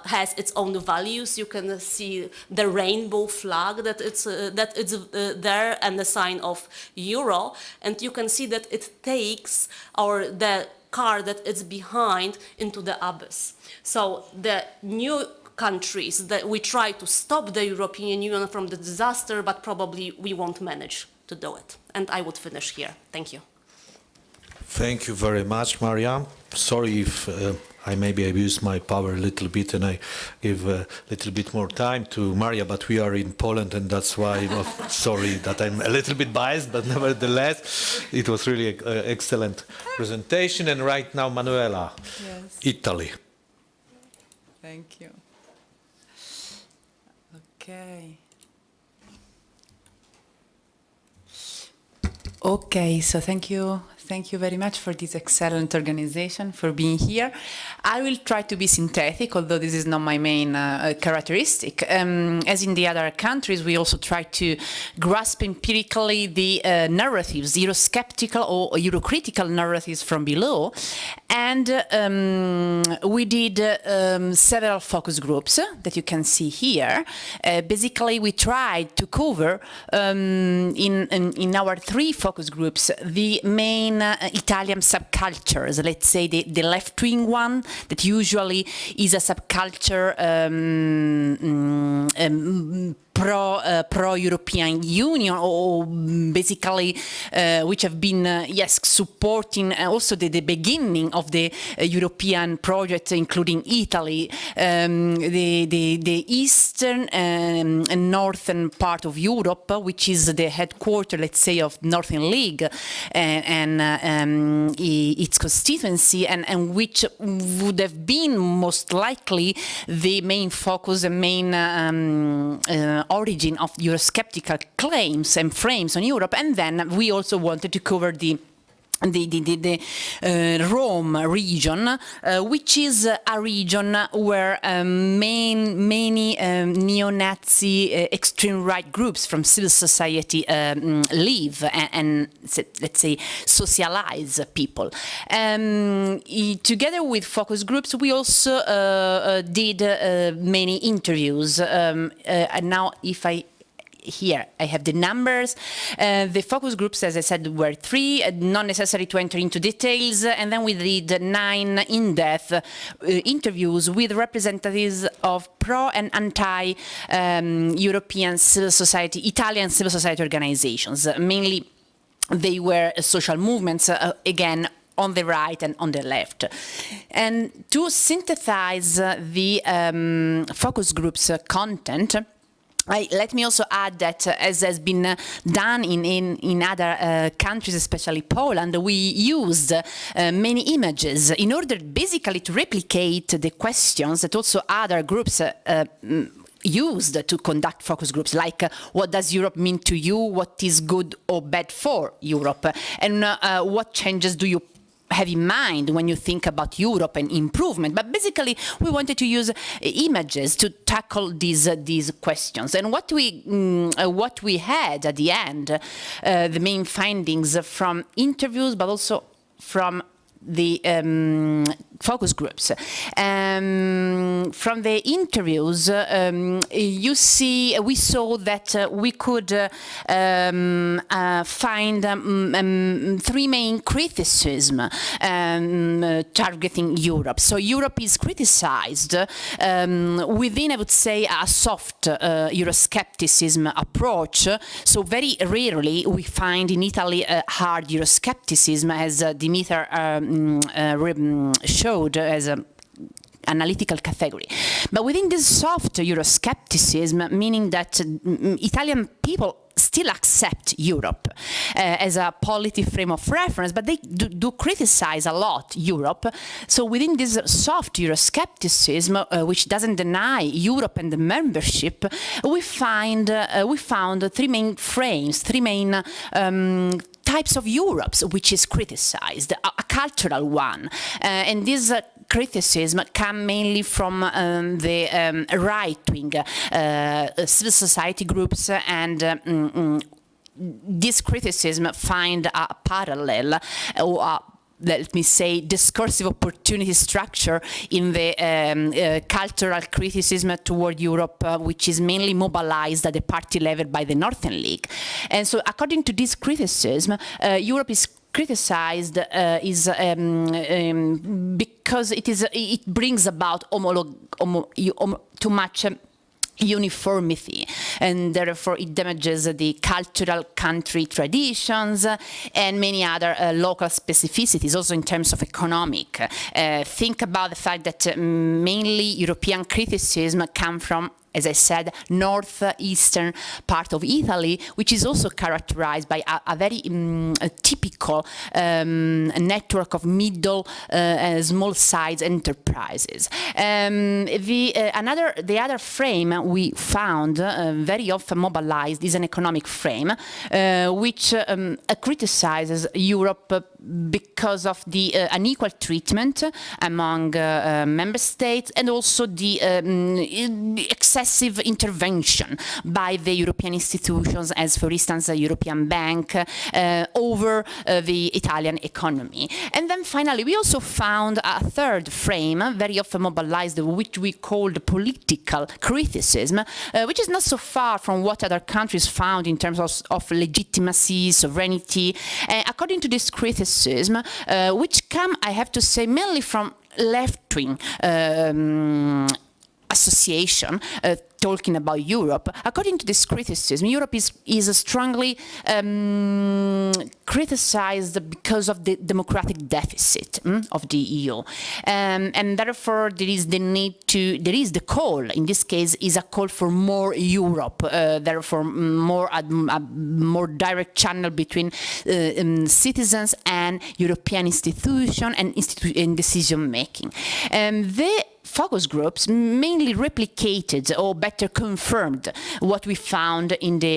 has its own values. You can see the rainbow flag that it's there, and the sign of Euro, and you can see that it takes the car that is behind into the abyss. So the new countries, that we try to stop the European Union from the disaster, but probably we won't manage to do it. And I would finish here. Thank you. Thank you very much, Maria. Sorry if I maybe abuse my power a little bit and I give a little bit more time to Maria, but we are in Poland, and that's why I'm sorry that I'm a little bit biased, but nevertheless, it was really an excellent presentation. And right now, Manuela, yes. Italy. Thank you. Okay. Okay, so thank you very much for this excellent organization, for being here. I will try to be synthetic, although this is not my main characteristic. As in the other countries, we also try to grasp empirically the narratives, Eurosceptical or Eurocritical narratives from below. And we did several focus groups that you can see here. Basically, we tried to cover in our three focus groups the main main Italian subcultures, let's say the left-wing one, that usually is a subculture pro-European Union, or basically which have been supporting also the beginning of the European project, including Italy, the eastern and northern part of Europe, which is the headquarters, let's say, of Northern League and its constituency, and which would have been most likely the main focus and main origin of Eurosceptical claims and frames on Europe. And then we also wanted to cover the Rome region, which is a region where many neo-Nazi extreme right groups from civil society live and let's say socialize people. Together with focus groups, we also did many interviews. And now, if here I have the numbers. The focus groups, as I said, were 3, not necessary to enter into details, and then we did 9 in-depth interviews with representatives of pro and anti-European civil society, Italian civil society organizations. Mainly they were social movements, again, on the right and on the left. And to synthesize the focus groups content, let me also add that, as has been done in other countries, especially Poland, we used many images in order basically to replicate the questions that also other groups used to conduct focus groups, like what does Europe mean to you, what is good or bad for Europe, and what changes do you have in mind when you think about Europe and improvement. But basically, we wanted to use images to tackle these questions. And what we had at the end, the main findings from interviews, but also from the focus groups. From the interviews, we saw that we could find 3 main criticisms targeting Europe. So Europe is criticized within, I would say, a soft Euroscepticism approach. So very rarely we find in Italy a hard Euroscepticism, as Dimitar showed as an analytical category. But within this soft Euroscepticism, meaning that Italian people still accept Europe as a polity frame of reference, but they do criticize a lot Europe. So within this soft Euroscepticism, which doesn't deny Europe and the membership, we found 3 main frames, 3 main types of Europe which is criticized, a cultural one. And this criticism come mainly from the right-wing civil society groups, and this criticism find a parallel or a, let me say, discursive opportunity structure in the cultural criticism toward Europe, which is mainly mobilized at the party level by the Northern League. And so according to this criticism, Europe is criticized because it brings about too much uniformity, and therefore it damages the cultural country traditions and many other local specificities, also in terms of economic. Think about the fact that mainly European criticism come from, as I said, northeastern part of Italy, which is also characterized by a very typical network of middle, small-sized enterprises. The other frame we found very often mobilized is an economic frame, which criticizes Europe because of the unequal treatment among member states, and also the excessive intervention by the European institutions, as for instance the European Bank, over the Italian economy. And then finally we also found a third frame, very often mobilized, which we called political criticism, which is not so far from what other countries found in terms of legitimacy, sovereignty. According to this criticism, criticism, which come, I have to say, mainly from left-wing association talking about Europe. According to this criticism, Europe is strongly criticized because of the democratic deficit of the EU, and therefore there is the call. In this case, is a call for more Europe. Therefore, more direct channel between citizens and European institution and decision making. The focus groups mainly replicated or better confirmed what we found in the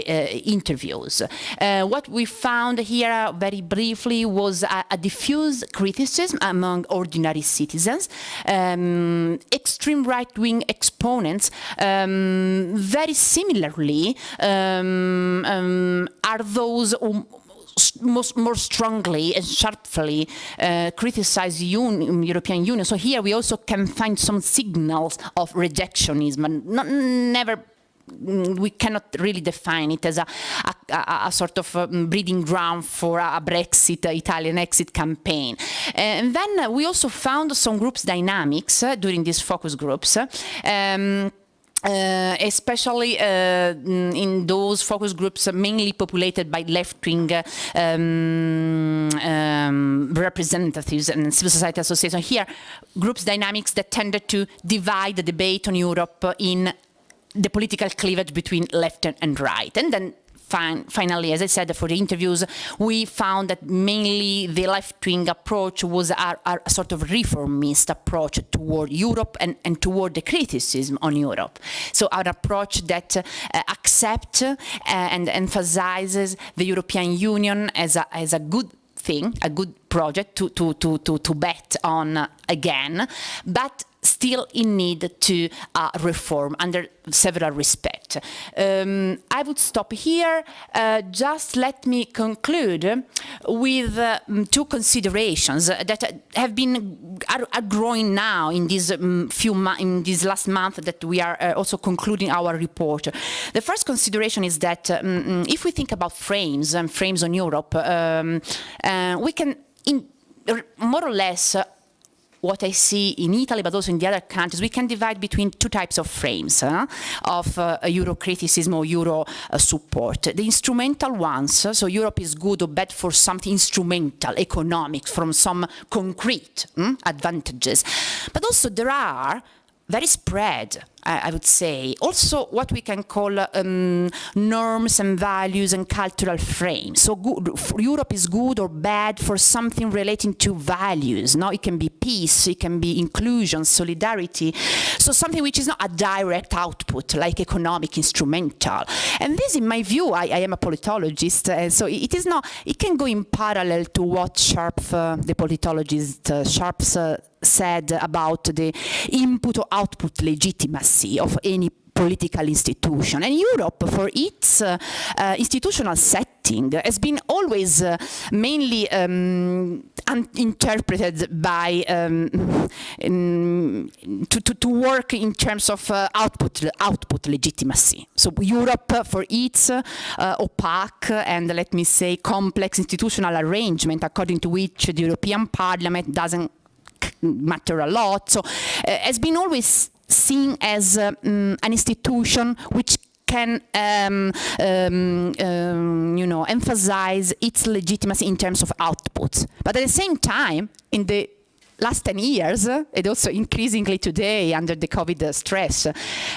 interviews. What we found here very briefly was a diffuse criticism among ordinary citizens. Extreme right-wing exponents very similarly are those who more strongly and sharply criticize European Union. So here we also can find some signals of rejectionism, and we cannot really define it as a sort of breeding ground for a Brexit, Italian exit campaign. And then we also found some groups dynamics during these focus groups. Especially in those focus groups mainly populated by left-wing representatives and civil society associations. Here, groups dynamics that tended to divide the debate on Europe in the political cleavage between left and right. And then finally, as I said, for the interviews, we found that mainly the left-wing approach was a sort of reformist approach toward Europe and toward the criticism on Europe. So our approach that accepts and emphasizes the European Union as a good thing, a good project to bet on again, but still in need to reform under several respects. I would stop here. Just let me conclude with two considerations that are growing now in these in this last month that we are also concluding our report. The first consideration is that if we think about frames and frames on Europe, we can more or less what I see in Italy, but also in the other countries, we can divide between two types of frames of Euro criticism or Euro support. The instrumental ones, so Europe is good or bad for something instrumental, economic, from some concrete advantages. But also there are very spread, I would say, also what we can call norms and values and cultural frames. So Europe is good or bad for something relating to values. No, it can be peace, it can be inclusion, solidarity. So something which is not a direct output, like economic, instrumental. And this, in my view, I am a politologist, so it is not. It can go in parallel to what Sharp, the politologist Sharp, said about the input or output legitimacy of any political institution. And Europe, for its institutional setting, has been always mainly interpreted by to work in terms of output legitimacy. So Europe, for its opaque and, let me say, complex institutional arrangement, according to which the European Parliament doesn't matter a lot, so has been always seen as an institution which can emphasize its legitimacy in terms of outputs. But at the same time, in the last 10 years, and also increasingly today under the COVID stress,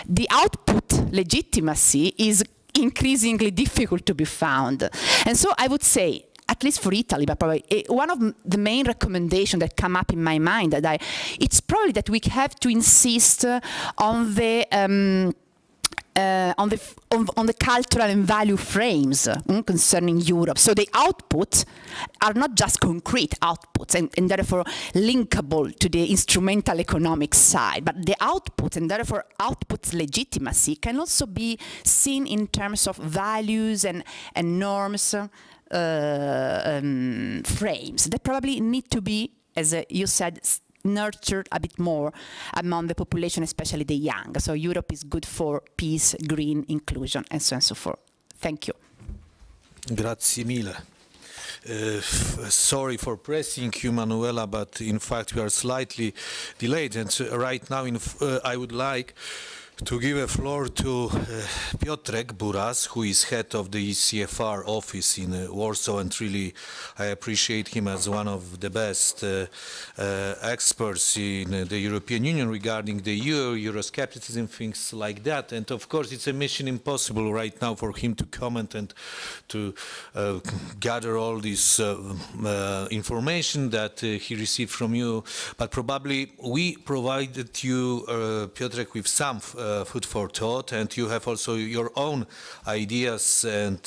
the output legitimacy is increasingly difficult to be found. And so I would say, at least for Italy, but probably one of the main recommendations that come up in my mind, it's probably that we have to insist on the cultural and value frames concerning Europe. So the outputs are not just concrete outputs and therefore linkable to the instrumental economic side, but the outputs and therefore outputs legitimacy can also be seen in terms of values and norms, frames that probably need to be, as you said, nurtured a bit more among the population, especially the young. So Europe is good for peace, green, inclusion, and so on and so forth. Thank you. Grazie mille. sorry for pressing you, Manuela, but in fact we are slightly delayed, and right now I would like to give a floor to Piotrek Buras, who is head of the CFR office in Warsaw, and really I appreciate him as one of the best experts in the European Union regarding the Euroscepticism, things like that. And of course it's a mission impossible right now for him to comment and to gather all this information that he received from you, but probably we provided you, Piotrek, with some food for thought, and you have also your own ideas and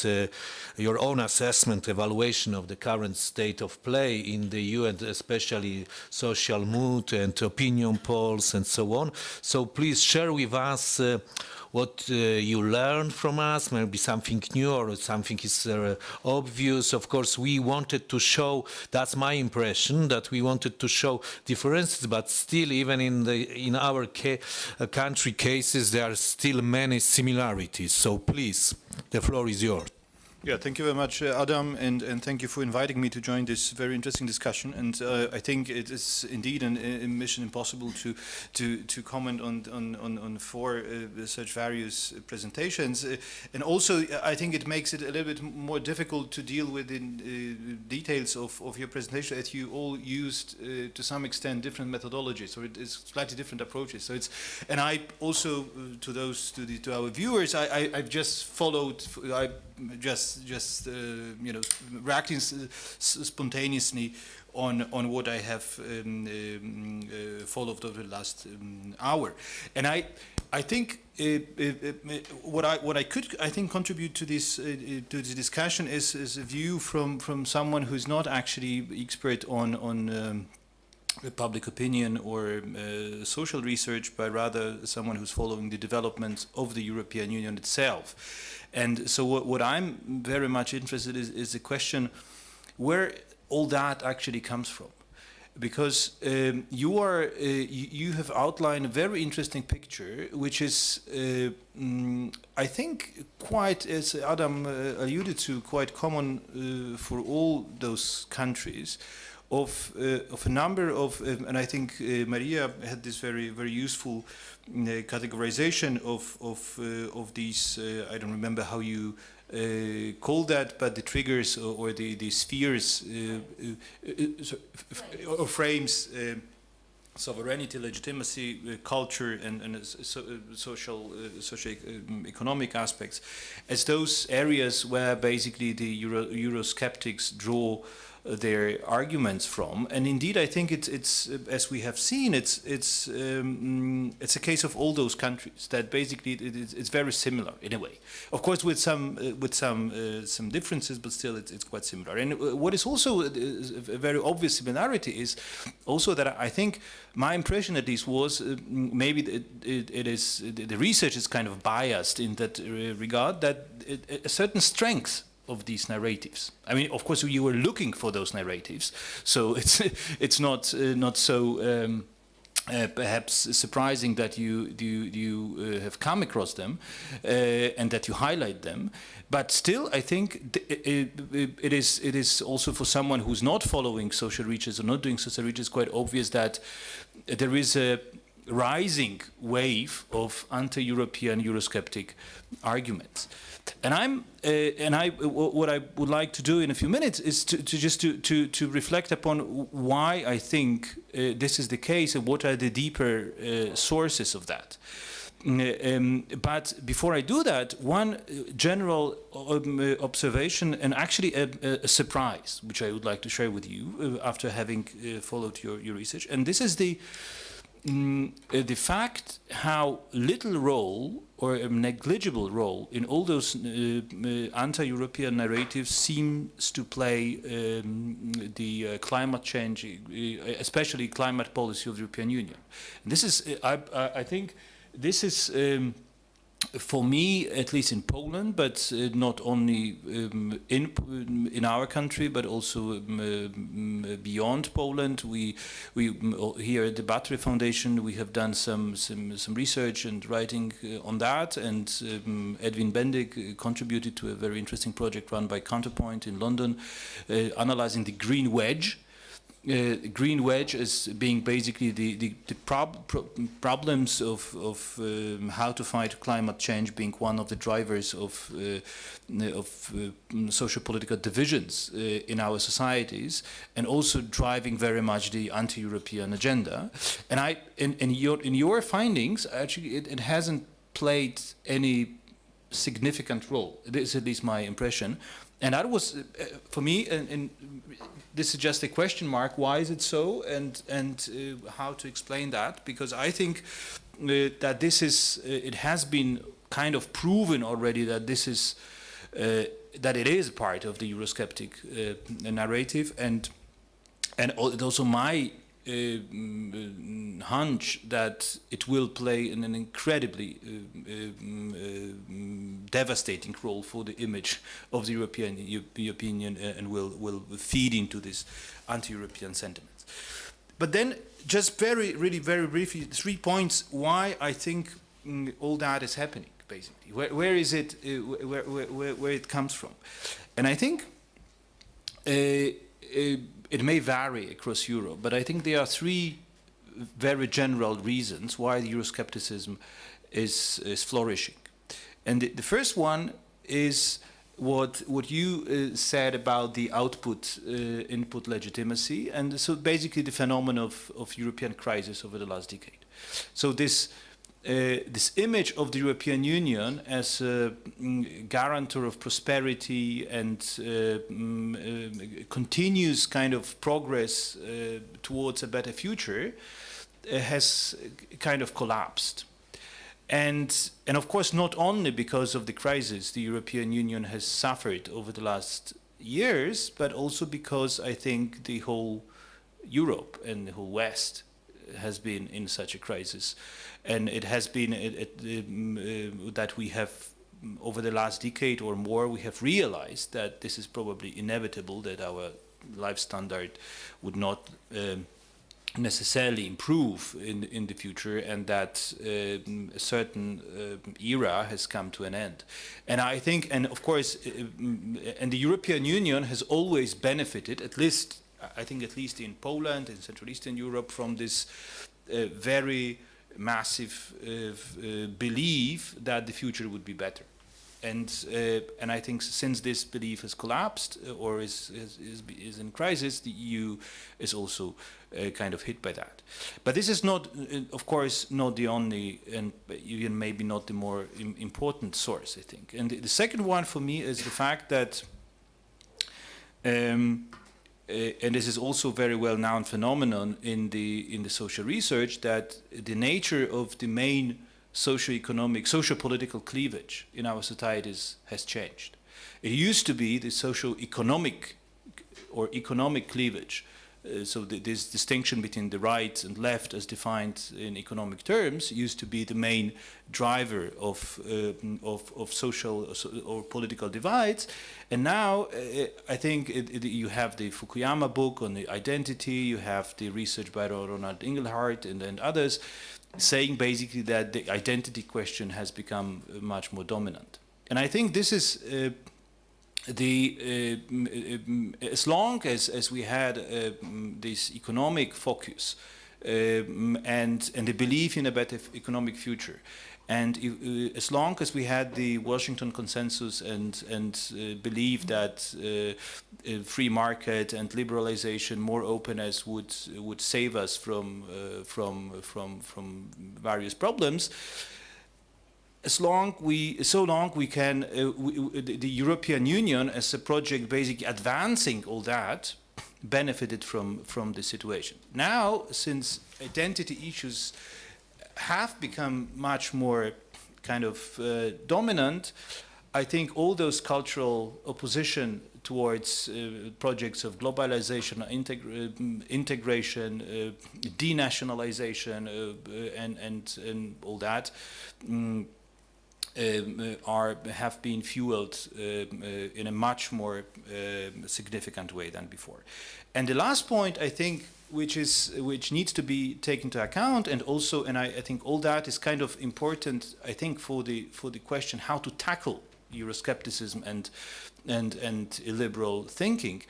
your own assessment, evaluation of the current state of play in the EU, and especially social mood and opinion polls and so on. So please share with us what you learned from us, maybe something new or something is obvious. Of course, we wanted to show, that's my impression, that we wanted to show differences, but still, even in our country cases, there are still many similarities. So please, the floor is yours. Yeah, thank you very much, Adam, and thank you for inviting me to join this very interesting discussion. And I think it is indeed a mission impossible to comment on four such various presentations. And also, I think it makes it a little bit more difficult to deal with the details of your presentation, as you all used to some extent different methodologies, or it is slightly different approaches. So it's, and I also to our viewers, I've just followed. I just you know, reacting spontaneously on what I have followed over the last hour, and I think what I could contribute to this discussion is a view from someone who's not actually expert on public opinion or social research, but rather someone who's following the developments of the European Union itself. And so what I'm very much interested in is the question where all that actually comes from. Because you have outlined a very interesting picture, which is, I think, quite, as Adam alluded to, quite common for all those countries, of a number of, and I think Maria had this very useful categorization of these. I don't remember how you call that, but the triggers or the spheres or frames. Sovereignty, legitimacy, culture, and socio-economic aspects, as those areas where basically the Eurosceptics draw their arguments from. And indeed, I think it's as we have seen, it's a case of all those countries that basically it's very similar in a way. Of course, with some differences, but still it's quite similar. And what is also a very obvious similarity is also that I think my impression at least was maybe it is the research is kind of biased in that regard, that a certain strength of these narratives. I mean, of course, you were looking for those narratives, so it's not so perhaps surprising that you have come across them and that you highlight them. But still, I think it is also for someone who's not following social research or not doing social research quite obvious that there is a rising wave of anti-European Eurosceptic arguments. And what I would like to do in a few minutes is to reflect upon why I think this is the case and what are the deeper sources of that. But before I do that, one general observation and actually a surprise, which I would like to share with you after having followed your research, and this is the fact how little role or a negligible role in all those anti-European narratives seems to play the climate change, especially climate policy of the European Union. And this is, I think, this is for me, at least in Poland, but not only in our country, but also beyond Poland, we here at the Batory Foundation we have done some research and writing on that, and Edwin Bendyk contributed to a very interesting project run by Counterpoint in London, analyzing the green wedge. Green wedge as being basically the problems of how to fight climate change being one of the drivers of socio-political divisions in our societies, and also driving very much the anti-European agenda. And in your findings, actually, it hasn't played any significant role. This is at least my impression. And that was, for me, and this is just a question mark, why is it so, and how to explain that? Because I think that this is, it has been kind of proven already that this is, that it is part of the Eurosceptic narrative, and also my hunch that it will play an incredibly devastating role for the image of the European Union, and will feed into this anti-European sentiments. But then, just really very briefly, 3 points why I think all that is happening. Basically, where is it? Where it comes from? And I think. It may vary across Europe, but I think there are 3 very general reasons why the Euroscepticism is flourishing. And the first one is what you said about the input legitimacy, and so basically the phenomenon of European crisis over the last decade. So this image of the European Union as a guarantor of prosperity and continuous kind of progress towards a better future has kind of collapsed. And of course, not only because of the crisis the European Union has suffered over the last years, but also because I think the whole Europe and the whole West has been in such a crisis. And it has been that we have, over the last decade or more, we have realized that this is probably inevitable, that our life standard would not necessarily improve in the future, and that a certain era has come to an end. And I think, and of course, and the European Union has always benefited, at least in Poland, in Central Eastern Europe, from this very massive belief that the future would be better. And I think since this belief has collapsed or is in crisis, the EU is also kind of hit by that. But this is not, of course, not the only, and even maybe not the more important source, I think. And the second one for me is the fact that, and this is also a very well-known phenomenon in the social research, that the nature of the main socio-economic, socio-political cleavage in our societies has changed. It used to be the socio-economic or economic cleavage. So this distinction between the right and left, as defined in economic terms, used to be the main driver of social or political divides. And now, I think you have the Fukuyama book on the identity, you have the research by Ronald Inglehart and others, saying basically that the identity question has become much more dominant. And I think this is as long as we had this economic focus and the belief in a better economic future, and as long as we had the Washington consensus and belief that free market and liberalization, more openness would save us from various problems, so long we can, the European Union as a project basically advancing all that, benefited from the situation. Now, since identity issues have become much more kind of dominant, I think all those cultural opposition towards projects of globalization, integration, denationalization, and all that, have been fueled in a much more significant way than before. And the last point, I think, which needs to be taken into account, and also, and I think all that is kind of important, I think, for the question how to tackle Euroscepticism and illiberal thinking,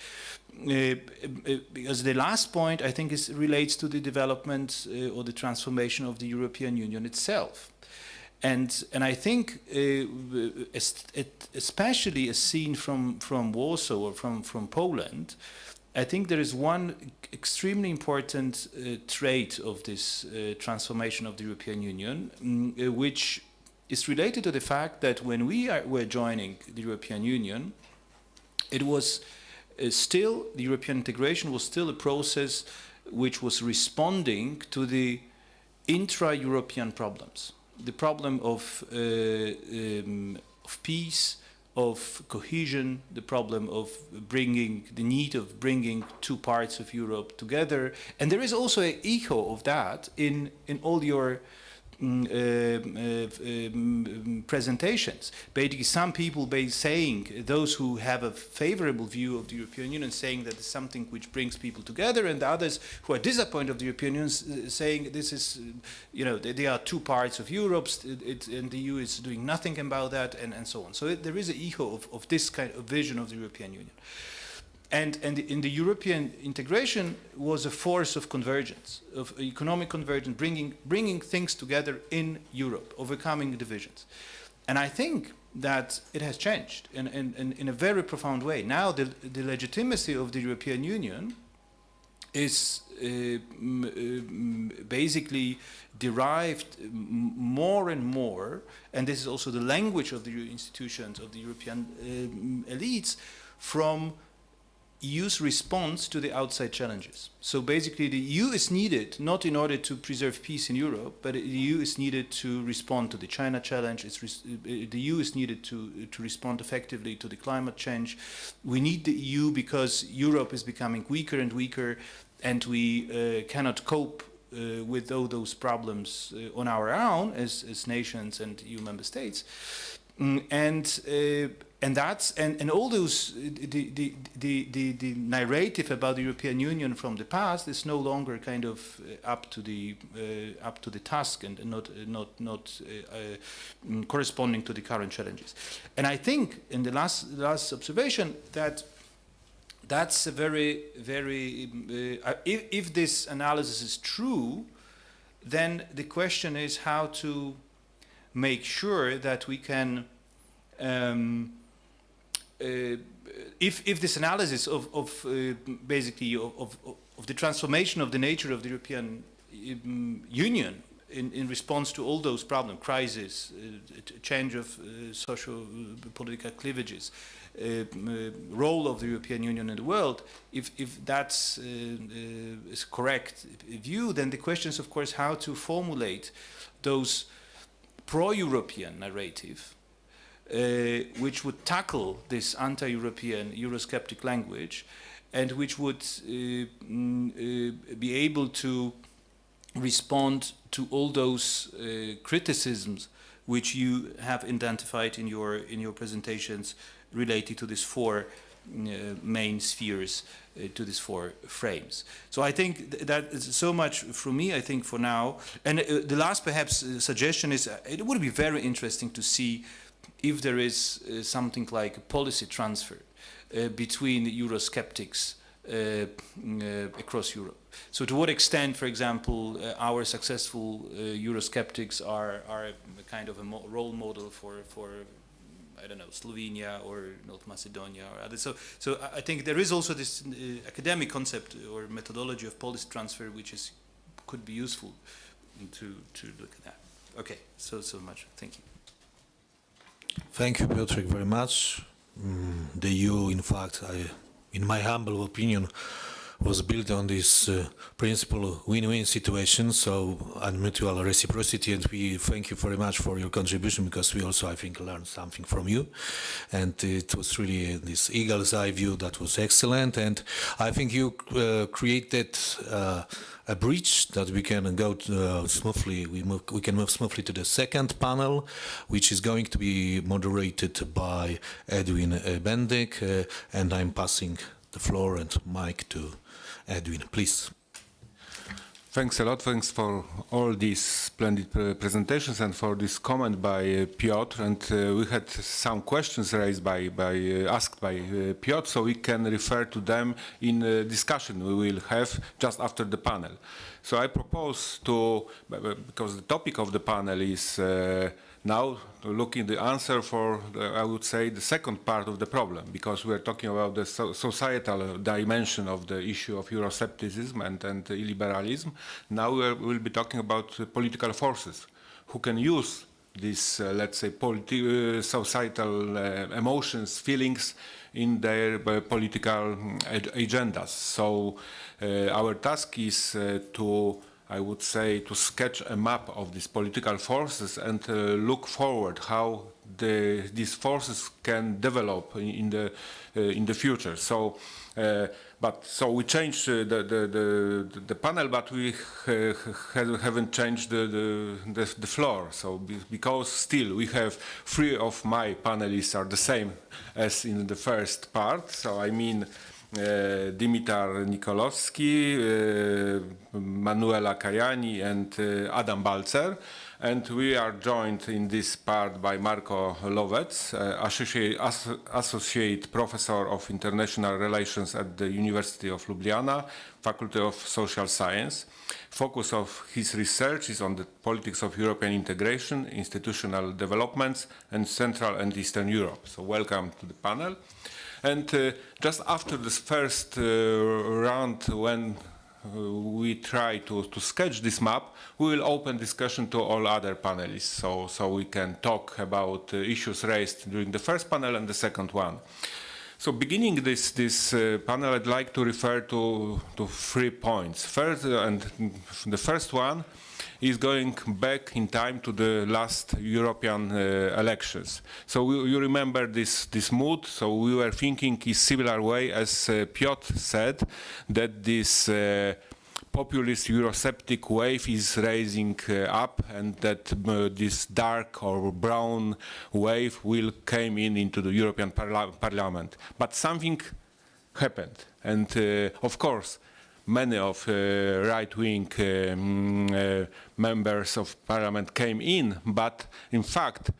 because the last point, I think, relates to the development or the transformation of the European Union itself. And I think, especially as seen from Warsaw or from Poland, I think there is one extremely important trait of this transformation of the European Union, which is related to the fact that when we were joining the European Union, it was still, the European integration was still a process which was responding to the intra-European problems. The problem of peace, of cohesion, the problem of the need of bringing two parts of Europe together. And there is also an echo of that in all your presentations. Basically, some people saying, those who have a favorable view of the European Union, saying that it's something which brings people together, and the others who are disappointed of the European Union saying this is, they are two parts of Europe, and the EU is doing nothing about that, and so on. So there is an echo of this kind of vision of the European Union. And in the European integration was a force of convergence, of economic convergence, bringing things together in Europe, overcoming divisions. And I think that it has changed in a very profound way. Now the legitimacy of the European Union is basically derived more and more, and this is also the language of the institutions, of the European elites, from EU's response to the outside challenges. So basically the EU is needed not in order to preserve peace in Europe, but the EU is needed to respond to the China challenge. The EU is needed to respond effectively to the climate change. We need the EU because Europe is becoming weaker and weaker, and we cannot cope with all those problems on our own as nations and EU member states. And all those the narrative about the European Union from the past is no longer kind of up to the task and not corresponding to the current challenges. And I think in the last observation that's a very if this analysis is true, then the question is how to make sure that we can if this analysis of the transformation of the nature of the European Union in response to all those problems, crisis, change of socio-political cleavages, role of the European Union in the world, if that's is correct view, then the question is, of course, how to formulate those pro-European narrative which would tackle this anti-European Eurosceptic language, and which would be able to respond to all those criticisms which you have identified in your presentations related to these four main spheres, to these four frames. So I think that is so much from me, I think, for now. And the last perhaps suggestion is it would be very interesting to see if there is something like a policy transfer between Eurosceptics across Europe. So to what extent, for example, our successful Eurosceptics are kind of a role model for I don't know, Slovenia or North Macedonia or others. So I think there is also this academic concept or methodology of policy transfer which could be useful to look at that. Okay, so much. Thank you. Thank you, Piotrek, very much. The EU, in fact, in my humble opinion, was built on this principle win-win situation, so and mutual reciprocity, and we thank you very much for your contribution, because we also, I think, learned something from you, and it was really this eagle's eye view that was excellent, and I think you created a bridge that we can go smoothly. We can move smoothly to the second panel, which is going to be moderated by Edwin Bendyk, and I'm passing the floor and mic to Edwin, please. Thanks a lot. Thanks for all these splendid presentations and for this comment by Piotr. And we had some questions raised asked by Piotr, so we can refer to them in a discussion we will have just after the panel. So I propose to, because the topic of the panel is now looking the answer for, I would say, the second part of the problem, because we are talking about the societal dimension of the issue of Euroscepticism and illiberalism. Now we will be talking about political forces who can use these, let's say, societal emotions, feelings in their political agendas. So our task is to, I would say, to sketch a map of these political forces and look forward how these forces can develop in the future. So, so we changed the panel, but we haven't changed the floor. So because still we have 3 of my panelists are the same as in the first part. So I mean. Dimitar Nikolovski, Manuela Caiani, and Adam Balcer. And we are joined in this part by Marko Lovec, Associate Professor of International Relations at the University of Ljubljana, Faculty of Social Science. Focus of his research is on the politics of European integration, institutional developments, and Central and Eastern Europe. So welcome to the panel. And just after this first round, when we try to sketch this map, we will open discussion to all other panelists, so we can talk about issues raised during the first panel and the second one. So beginning this panel, I'd like to refer to 3 points. First, and the first one is going back in time to the last European elections. So you remember this mood. So we were thinking in similar way as Piotr said, that this populist Eurosceptic wave is rising up, and that this dark or brown wave will come into the European Parliament. But something happened, and of course, many of right-wing members of parliament came in, but in fact,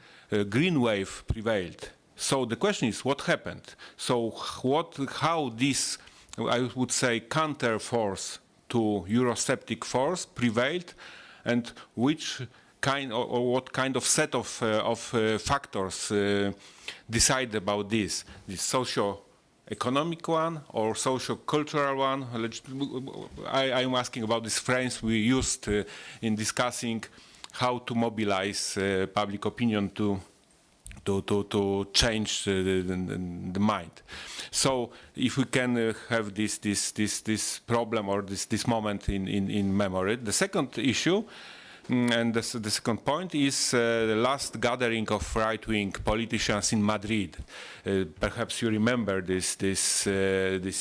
green wave prevailed. So the question is, what happened? So how this, I would say, counter force to Eurosceptic force prevailed, and which kind or what kind of set of factors decide about this socio-economic one or socio-cultural one? I'm asking about this phrase we used in discussing how to mobilize public opinion to change the mind. So if we can have this problem or this moment in memory. The second issue, and the second point, is the last gathering of right-wing politicians in Madrid. Perhaps you remember this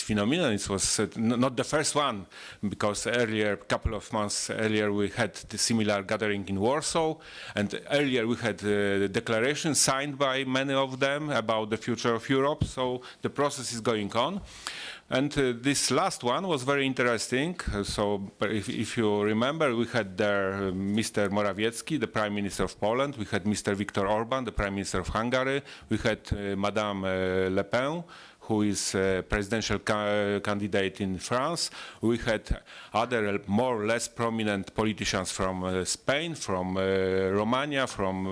phenomenon. It was not the first one, because earlier, couple of months earlier, we had the similar gathering in Warsaw, and earlier we had a declaration signed by many of them about the future of Europe. So the process is going on. And this last one was very interesting. So if you remember, we had there Mr. Morawiecki, the Prime Minister of Poland. We had Mr. Viktor Orban, the Prime Minister of Hungary. We had Madame Le Pen, who is a presidential candidate in France. We had other more or less prominent politicians from Spain, from Romania, from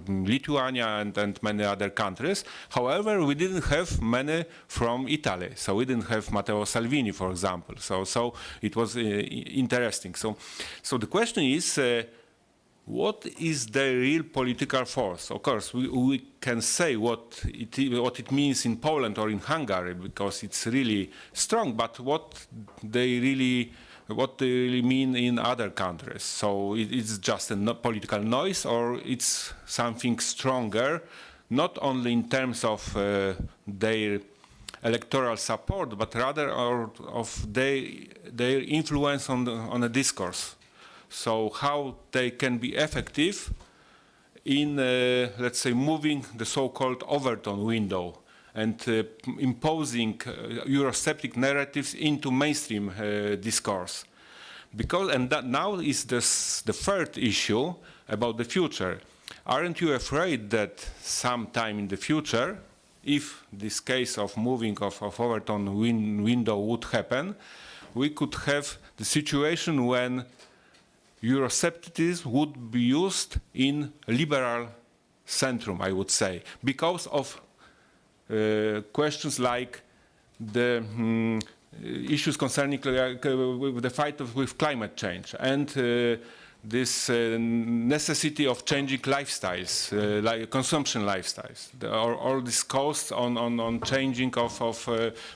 Lithuania, and many other countries. However, we didn't have many from Italy. So we didn't have Matteo Salvini, for example. So it was interesting. So the question is, what is the real political force? Of course, we can say what it means in Poland or in Hungary because it's really strong, but what they really mean in other countries. So it's just a political noise, or it's something stronger, not only in terms of their electoral support, but rather of their influence on a discourse. So how they can be effective in, let's say, moving the so-called Overton window and imposing Eurosceptic narratives into mainstream discourse. And that now is the third issue about the future. Aren't you afraid that sometime in the future, if this case of moving of Overton window would happen, we could have the situation when Euroscepticism would be used in liberal centrum, I would say, because of questions like the issues concerning the fight with climate change and this necessity of changing lifestyles, like consumption lifestyles, all these costs on changing of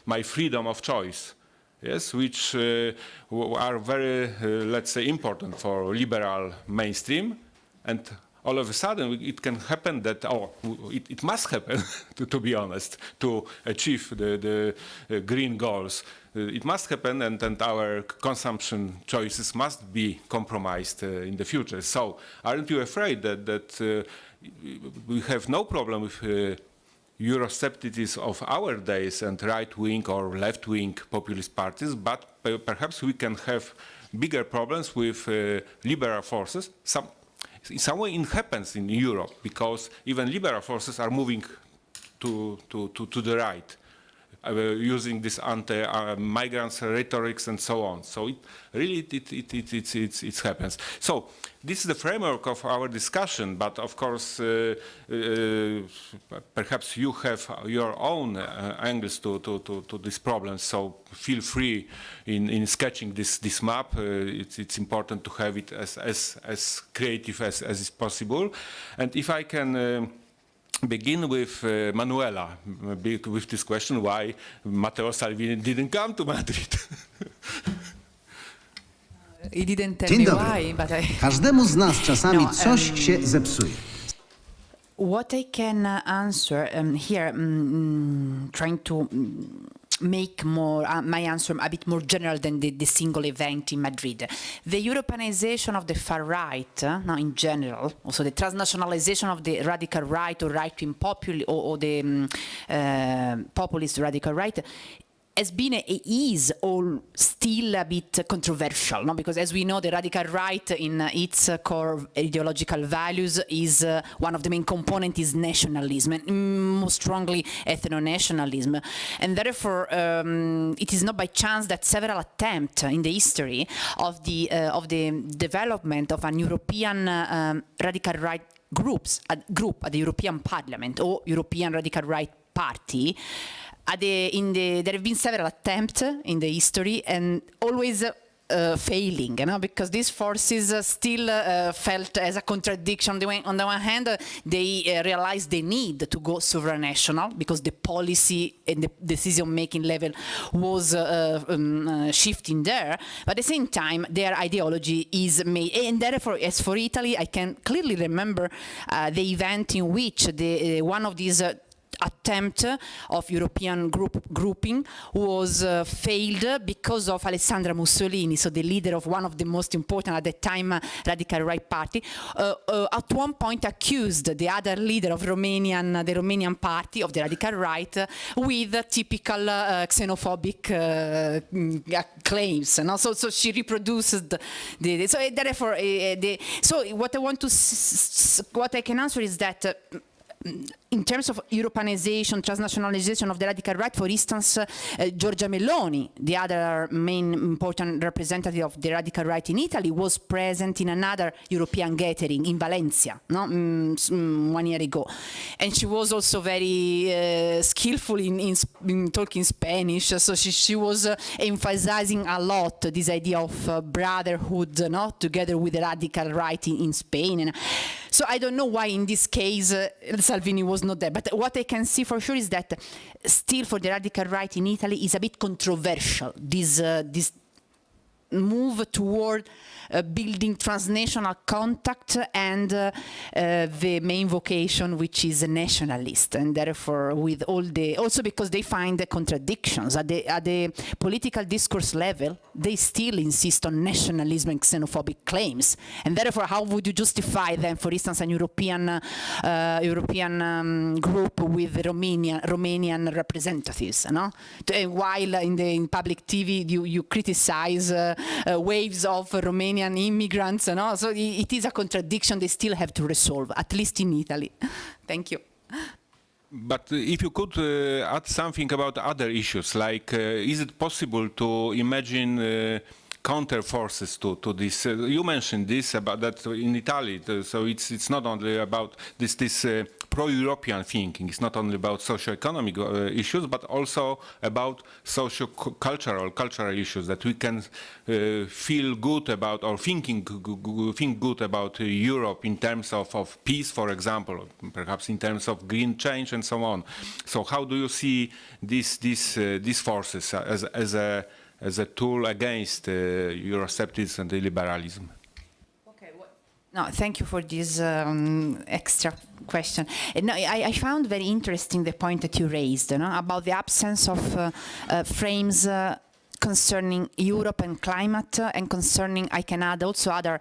my freedom of choice, yes, which are very, let's say, important for liberal mainstream. And all of a sudden, it can happen that, it must happen, to be honest, to achieve the green goals. It must happen, and our consumption choices must be compromised in the future. So, aren't you afraid that we have no problem with Euroscepticism of our days and right-wing or left-wing populist parties, but perhaps we can have bigger problems with liberal forces? In some way it happens in Europe, because even liberal forces are moving to the right, using this anti-migrants rhetorics and so on. So it happens. So this is the framework of our discussion, but of course perhaps you have your own angles to these problems, so feel free in sketching this map. It's important to have it as creative as is possible. And if I can begin with Manuela, with this question, why Matteo Salvini didn't come to Madrid. He didn't tell Dzień me dobry. why, but I... Każdemu z nas czasami coś się zepsuje. What I can answer here, trying to make my answer a bit more general than the single event in Madrid. The Europeanization of the far right, now in general, also the transnationalization of the radical right or right-wing or the populist radical right, has been is all still a bit controversial, no? Because as we know, the radical right in its core ideological values is one of the main components is nationalism, and more strongly ethno-nationalism, and therefore it is not by chance that several attempts in the history of the development of an European radical right group at the European Parliament or European Radical Right Party. There have been several attempts in the history, and always failing, you know, because these forces still felt as a contradiction. On the one hand, they realized the need to go supranational because the policy and the decision-making level was shifting there. But at the same time, their ideology is made, and therefore, as for Italy, I can clearly remember the event in which one of these attempt of European grouping was failed because of Alessandra Mussolini, so the leader of one of the most important at the time radical right party, at one point accused the other leader of the Romanian party of the radical right with typical xenophobic claims. No? So she reproduces so therefore so what I can answer is that in terms of Europeanization, transnationalization of the radical right, for instance, Giorgia Meloni, the other main important representative of the radical right in Italy, was present in another European gathering in Valencia, no? 1 year ago. And she was also very skillful in talking Spanish, so she was emphasizing a lot this idea of brotherhood, no? Together with the radical right in Spain. And so I don't know why in this case Salvini was not there, but what I can see for sure is that still for the radical right in Italy is a bit controversial, this move toward building transnational contact and the main vocation, which is a nationalist, and therefore with all the, also because they find the contradictions at the political discourse level, they still insist on nationalism and xenophobic claims, and therefore how would you justify then, for instance, an European group with Romanian representatives, no? While in public TV you criticize waves of Romanian immigrants, no? So it is a contradiction they still have to resolve, at least in Italy. Thank you. But if you could add something about other issues, like is it possible to imagine counter forces to this? You mentioned this about that in Italy, so it's not only about this pro-European thinking. It's not only about socio-economic issues, but also about cultural issues that we can feel good about, or think good about Europe in terms of peace, for example, perhaps in terms of green change and so on. So how do you see these forces as a tool against Euroscepticism and illiberalism? No, thank you for this extra question. No, I found very interesting the point that you raised, about the absence of frames concerning Europe and climate, and concerning, I can add also other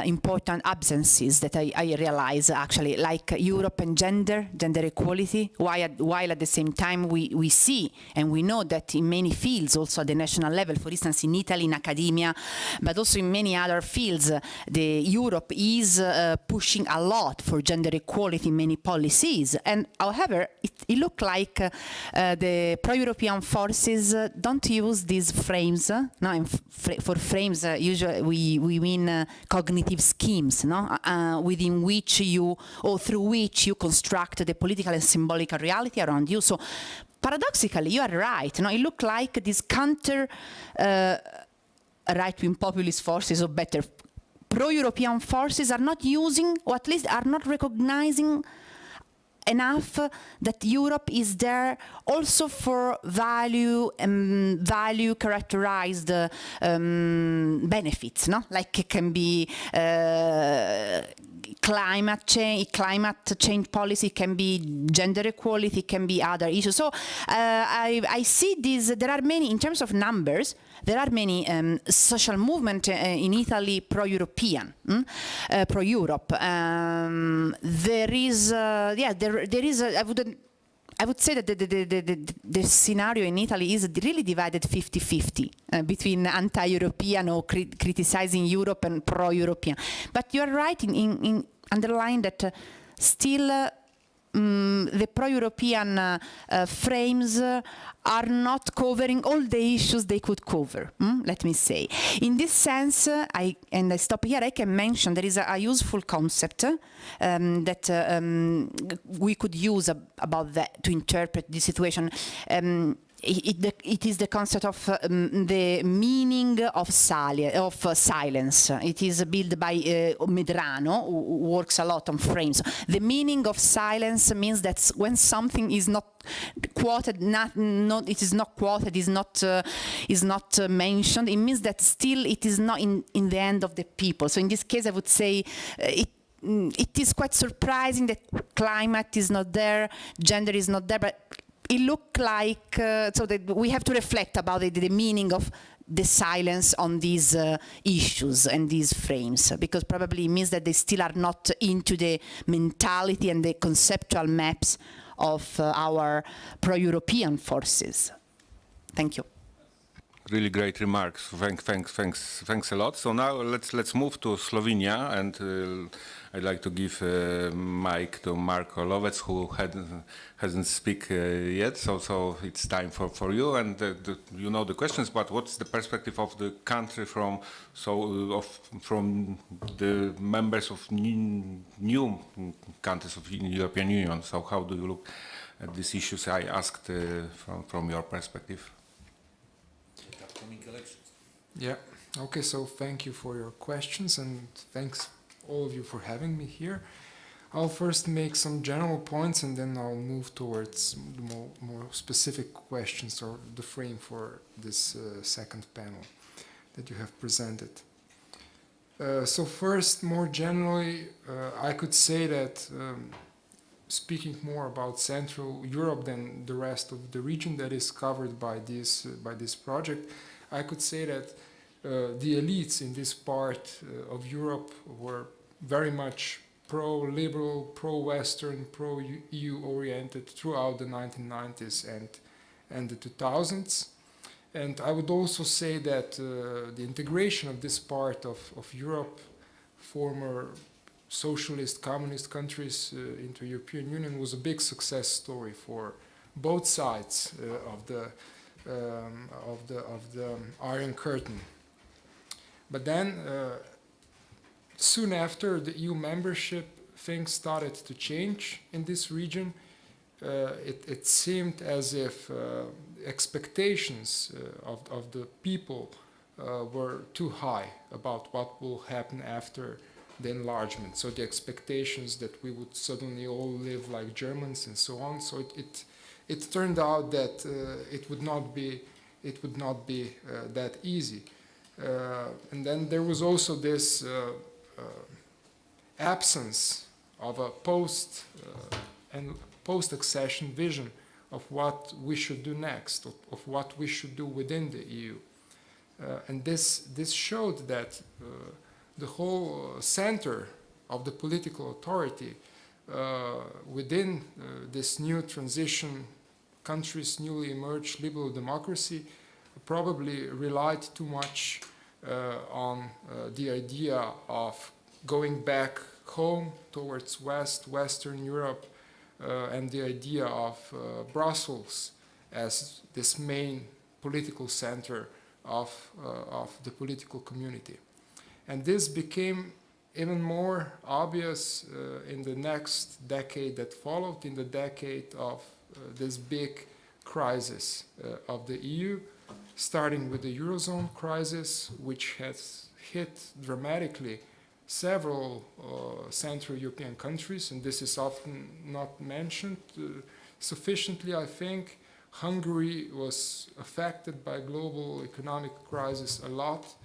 important absences that I realize actually, like Europe and gender equality, while at the same time we see and we know that in many fields, also at the national level, for instance in Italy, in academia, but also in many other fields, Europe is pushing a lot for gender equality in many policies. And however, it looked like the pro-European forces don't use these frames, no, and for frames usually we mean cognitive schemes, no, within which you, or through which you construct the political and symbolic reality around you. So paradoxically, you are right. No, it looked like these counter right-wing populist forces, or better, pro-European forces are not using, or at least are not recognizing enough that Europe is there also for value characterized benefits, no? Like it can be climate change policy, can be gender equality, can be other issues. So I see these, there are many, in terms of numbers, there are many social movements in Italy pro-European, pro-Europe. There is, I would say that the scenario in Italy is really divided 50-50 between anti-European or criticizing Europe and pro-European. But you are right in underlying that still the pro-European frames are not covering all the issues they could cover, let me say. In this sense, I stop here, I can mention there is a useful concept that we could use about that to interpret the situation. It is the concept of the meaning of silence. It is built by Medrano, who works a lot on frames. The meaning of silence means that when something is not quoted, it is not quoted, is not mentioned, it means that still it is not in the hand of the people. So in this case, I would say it is quite surprising that climate is not there, gender is not there, but it looked like, so that we have to reflect about the meaning of the silence on these issues and these frames, because probably it means that they still are not into the mentality and the conceptual maps of our pro-European forces. Thank you. Really great remarks. Thanks a lot. So now let's move to Slovenia I'd like to give mic to Marko Lovec, who hasn't speak yet. So it's time for you, and you know the questions. But what's the perspective of the country from the members of new countries of the European Union? So how do you look at these issues? I asked from your perspective. Yeah. Okay, so thank you for your questions, and thanks all of you for having me here. I'll first make some general points, and then I'll move towards more specific questions or the frame for this second panel that you have presented. So first, more generally, I could say that speaking more about Central Europe than the rest of the region that is covered by this project, I could say that the elites in this part of Europe were very much pro-liberal, pro-Western, pro-EU oriented throughout the 1990s and the 2000s. And I would also say that the integration of this part of Europe, former socialist, communist countries into European Union, was a big success story for both sides of the Iron Curtain. But then, soon after the EU membership, things started to change in this region. It seemed as if expectations of the people were too high about what will happen after the enlargement. So the expectations that we would suddenly all live like Germans and so on. So it turned out that it would not be that easy. And then there was also this absence of a post-accession vision of what we should do next, of what we should do within the EU. And this showed that the whole center of the political authority within this new transition countries, newly emerged liberal democracy, probably relied too much on the idea of going back home towards Western Europe, and the idea of Brussels as this main political center of the political community. And this became even more obvious in the next decade that followed, in the decade of this big crisis of the EU, starting with the Eurozone crisis, which has hit dramatically several Central European countries, and this is often not mentioned sufficiently, I think. Hungary was affected by global economic crisis a lot,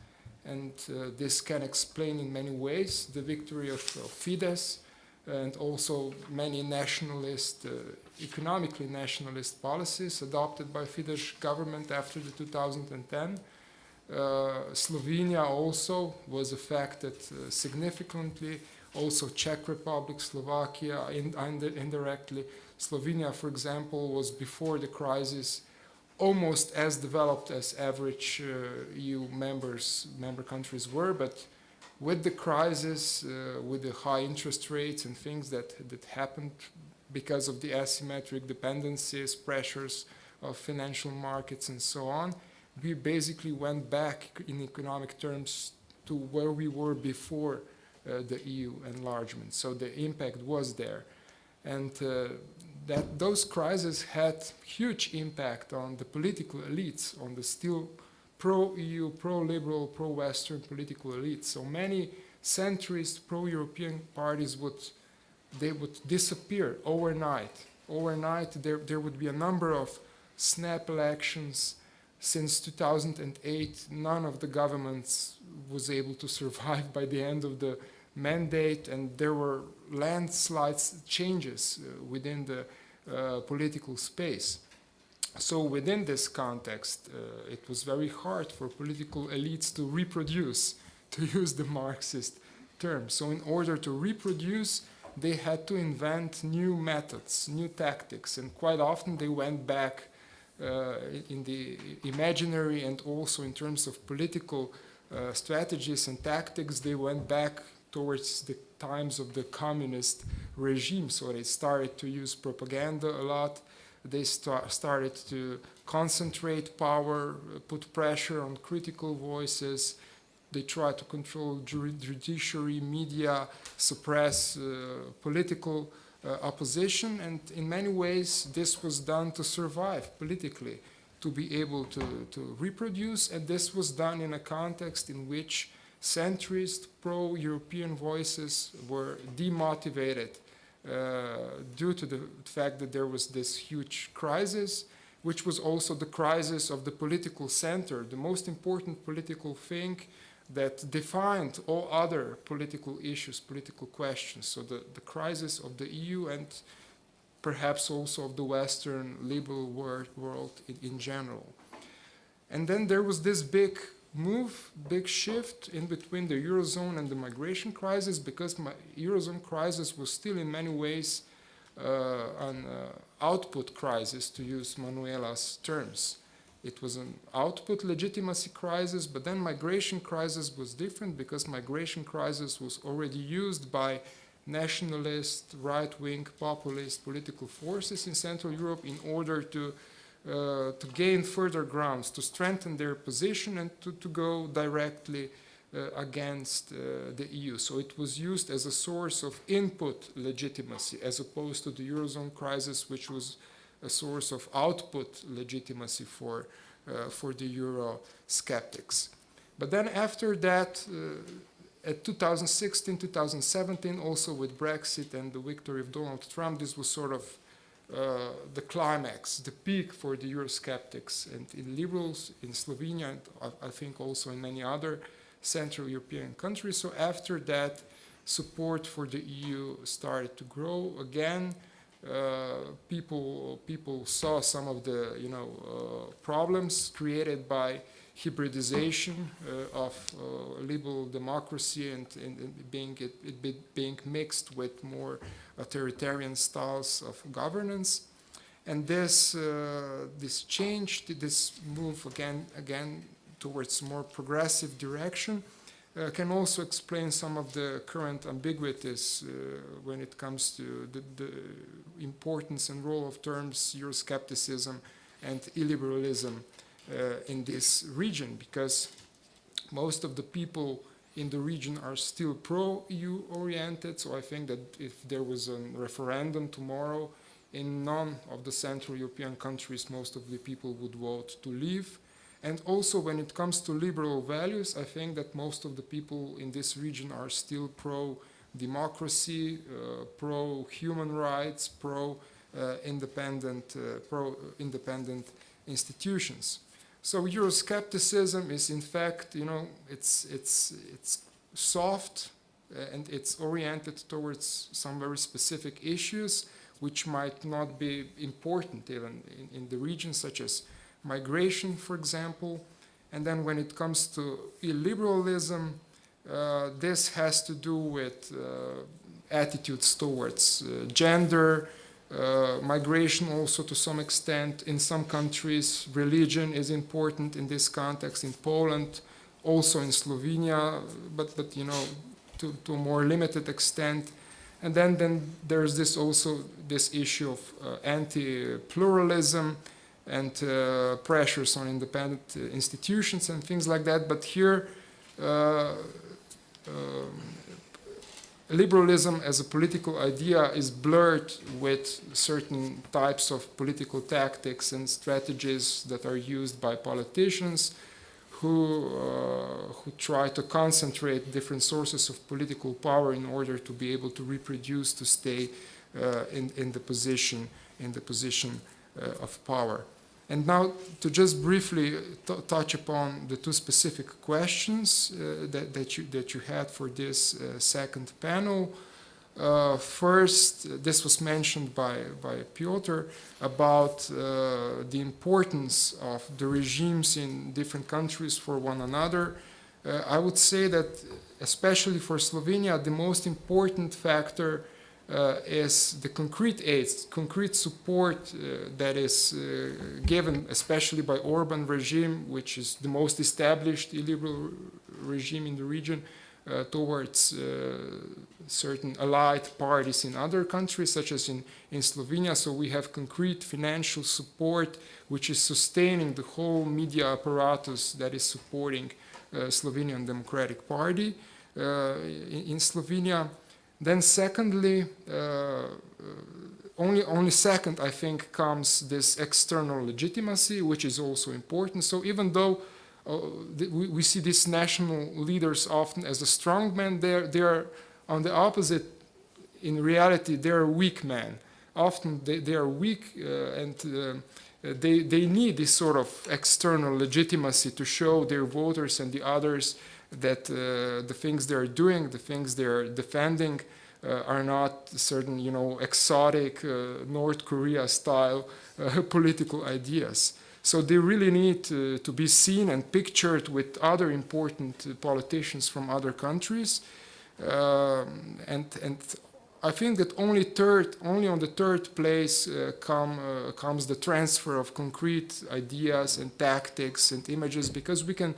and this can explain in many ways the victory of Fidesz and also many nationalist, economically nationalist policies adopted by Fidesz government after the 2010. Slovenia also was affected significantly, also Czech Republic, Slovakia indirectly. Slovenia, for example, was before the crisis almost as developed as average EU member countries were, but with the crisis, with the high interest rates and things that happened because of the asymmetric dependencies, pressures of financial markets and so on, we basically went back in economic terms to where we were before the EU enlargement. So the impact was there. And those crises had huge impact on the political elites, on the still pro-EU, pro-liberal, pro-Western political elites. So many centrist, pro-European parties would disappear overnight. Overnight, there would be a number of snap elections. Since 2008, none of the governments was able to survive by the end of the mandate, and there were landslides changes within the political space. So within this context, it was very hard for political elites to reproduce, to use the Marxist term. So in order to reproduce, they had to invent new methods, new tactics, and quite often they went back in the imaginary and also in terms of political strategies and tactics, they went back towards the times of the communist regime. So they started to use propaganda a lot. They started to concentrate power, put pressure on critical voices. They tried to control judiciary, media, suppress political opposition, and in many ways this was done to survive politically, to be able to reproduce, and this was done in a context in which centrist, pro-European voices were demotivated due to the fact that there was this huge crisis, which was also the crisis of the political center, the most important political thing that defined all other political issues, political questions. So the crisis of the EU and perhaps also of the Western liberal world in general. And then there was this big move, big shift in between the Eurozone and the migration crisis, because Eurozone crisis was still in many ways an output crisis, to use Manuela's terms. It was an output legitimacy crisis, but then migration crisis was different, because migration crisis was already used by nationalist, right-wing, populist political forces in Central Europe in order to gain further grounds, to strengthen their position and to go directly against the EU. So it was used as a source of input legitimacy, as opposed to the Eurozone crisis, which was a source of output legitimacy for the Eurosceptics. But then after that, at 2016, 2017, also with Brexit and the victory of Donald Trump, this was sort of the climax, the peak for the Eurosceptics and illiberals in Slovenia, and I think also in many other Central European countries. So after that, support for the EU started to grow again. People saw some of the problems created by hybridization of liberal democracy and being mixed with more authoritarian styles of governance, and this changed, this move again towards more progressive direction. Can also explain some of the current ambiguities when it comes to the importance and role of terms Euroscepticism and illiberalism in this region, because most of the people in the region are still pro-EU oriented. So I think that if there was a referendum tomorrow, in none of the Central European countries, most of the people would vote to leave. And also when it comes to liberal values, I think that most of the people in this region are still pro-democracy, pro-human rights, pro-independent institutions. So Euroscepticism is, in fact, it's soft and it's oriented towards some very specific issues which might not be important even in the region, such as migration, for example. And then when it comes to illiberalism, this has to do with attitudes towards gender, migration also to some extent. In some countries, religion is important in this context. In Poland, also in Slovenia, but to a more limited extent. And then there's this issue of anti-pluralism and pressures on independent institutions and things like that. But here, liberalism as a political idea is blurred with certain types of political tactics and strategies that are used by politicians who try to concentrate different sources of political power in order to be able to reproduce, to stay in the position of power. And now to just briefly touch upon the two specific questions that you had for this second panel. First, this was mentioned by Piotr about the importance of the regimes in different countries for one another. I would say that, especially for Slovenia, the most important factor is the concrete aid, concrete support that is given, especially by Orban regime, which is the most established illiberal regime in the region, towards certain allied parties in other countries, such as in Slovenia. So we have concrete financial support, which is sustaining the whole media apparatus that is supporting Slovenian Democratic Party in Slovenia. Then secondly, only second, I think, comes this external legitimacy, which is also important. So even though we see these national leaders often as a strong man, they are on the opposite. In reality, they are weak men. Often they are weak and they need this sort of external legitimacy to show their voters and the others that the things they are doing, the things they are defending, are not certain, exotic North Korea style political ideas. So they really need to be seen and pictured with other important politicians from other countries. And I think that only on the third place comes the transfer of concrete ideas and tactics and images, because we can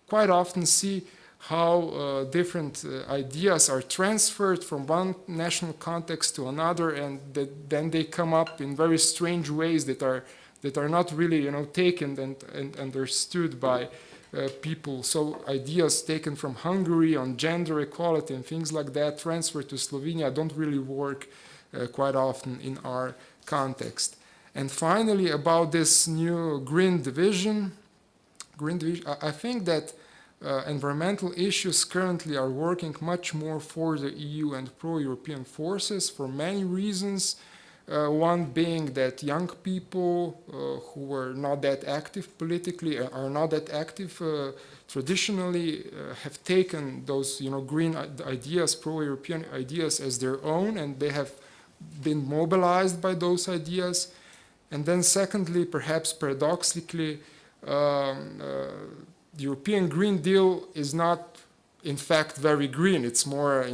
quite often see how different ideas are transferred from one national context to another, and then they come up in very strange ways that are not really taken and understood by people. So ideas taken from Hungary on gender equality and things like that transferred to Slovenia don't really work quite often in our context. And finally, about this new green division, I think that environmental issues currently are working much more for the EU and pro-European forces for many reasons. One being that young people who were not that active politically, are not that active traditionally, have taken those green ideas, pro-European ideas as their own, and they have been mobilized by those ideas. And then secondly, perhaps paradoxically, the European Green Deal is not, in fact, very green. It's more,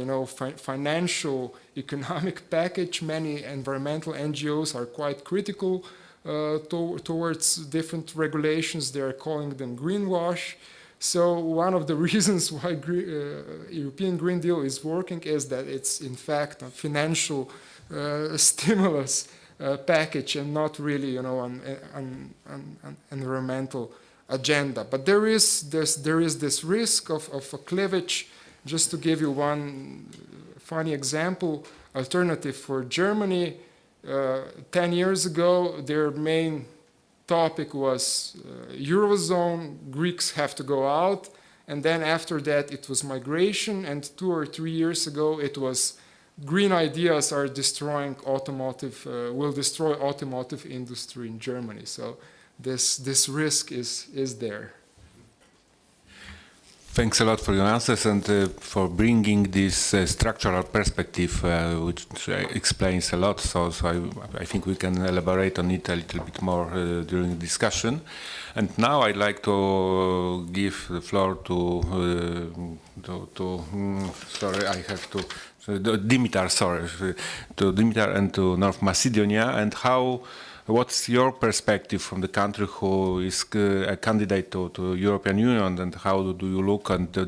financial, economic package. Many environmental NGOs are quite critical towards different regulations. They are calling them greenwash. So one of the reasons why European Green Deal is working is that it's, in fact, a financial stimulus package and not really, an environmental agenda. But there is this risk of a cleavage. Just to give you one funny example, alternative for Germany, 10 years ago, their main topic was Eurozone, Greeks have to go out, and then after that it was migration, and 2 or 3 years ago it was green ideas are destroying will destroy automotive industry in Germany. So this risk is there. Thanks a lot for your answers and for bringing this structural perspective, which explains a lot. So I think we can elaborate on it a little bit more during the discussion. And now I'd like to give the floor to Dimitar and to North Macedonia, and what's your perspective from the country who is a candidate to European Union, and how do you look at the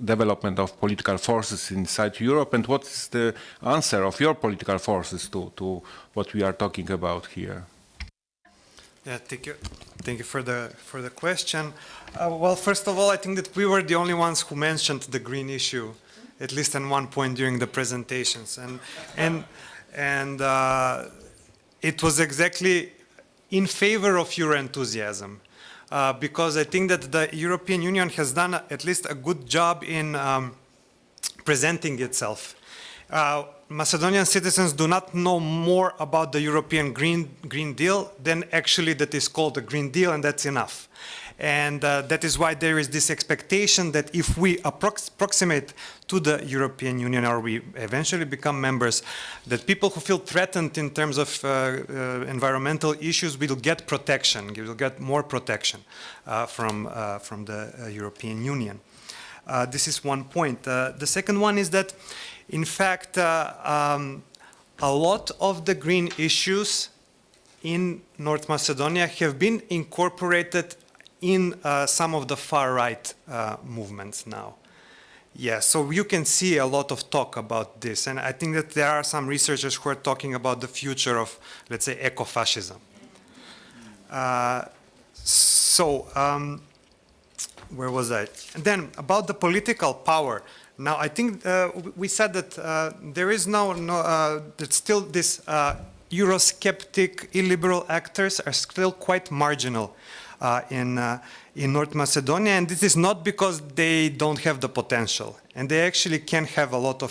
development of political forces inside Europe, and what is the answer of your political forces to what we are talking about here? Yeah, thank you for the question. Well, first of all, I think that we were the only ones who mentioned the green issue, at least at one point during the presentations, and it was exactly in favor of Euro enthusiasm, because I think that the European Union has done at least a good job in presenting itself. Macedonian citizens do not know more about the European Green Deal than actually that is called the Green Deal, and that's enough. And that is why there is this expectation that if we approximate to the European Union, or we eventually become members, that people who feel threatened in terms of environmental issues will get protection, will get more protection from the European Union. This is one point. The second one is that, in fact, a lot of the green issues in North Macedonia have been incorporated in some of the far-right movements now. Yeah, so you can see a lot of talk about this, and I think that there are some researchers who are talking about the future of, let's say, ecofascism. Where was I? And then about the political power. Now, I think we said that there is that still this Eurosceptic, illiberal actors are still quite marginal in North Macedonia, and this is not because they don't have the potential, and they actually can have a lot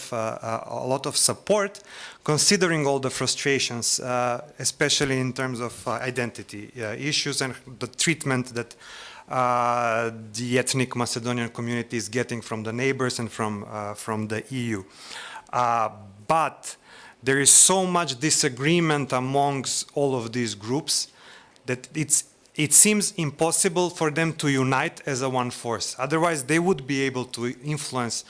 of support, considering all the frustrations, especially in terms of identity issues and the treatment that the ethnic Macedonian community is getting from the neighbors and from the EU. But there is so much disagreement amongst all of these groups that it seems impossible for them to unite as a one force. Otherwise, they would be able to influence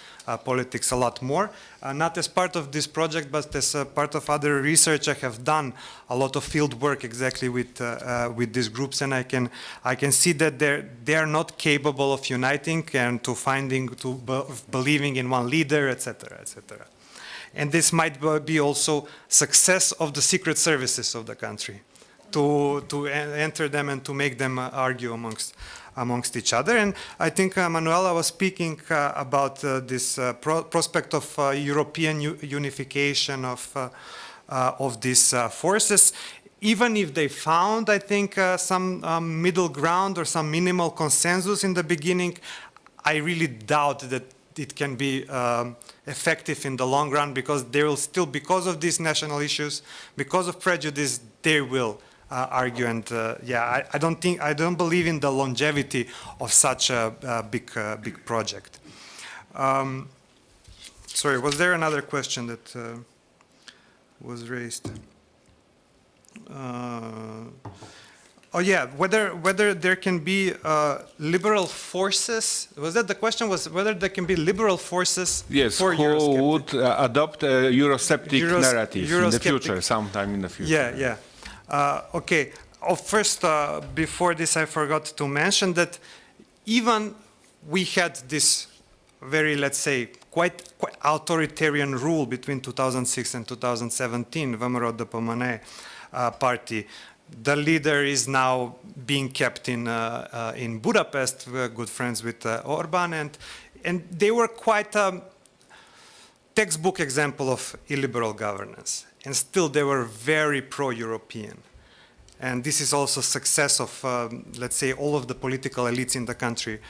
politics a lot more. Not as part of this project, but as part of other research, I have done a lot of field work exactly with these groups, and I can see that they are not capable of uniting and believing in one leader, etc., etc. And this might be also success of the secret services of the country, to enter them and to make them argue amongst each other. And I think Manuela was speaking about this prospect of European unification of these forces. Even if they found, I think, some middle ground or some minimal consensus in the beginning, I really doubt that it can be effective in the long run, because they will still, because of these national issues, because of prejudice, they will argue, and I don't believe in the longevity of such a big project. Sorry, was there another question that was raised? Whether there can be liberal forces. Was that the question? Was whether there can be liberal forces? Yes, for who would adopt a Eurosceptic narrative in the future, sometime in the future? Yeah. Okay. First, before this, I forgot to mention that even we had this very, let's say, quite authoritarian rule between 2006 and 2017, Vămărot de Pomane party. The leader is now being kept in Budapest. We're good friends with Orban, and they were quite a textbook example of illiberal governance. And still they were very pro-European. And this is also success of, let's say, all of the political elites in the country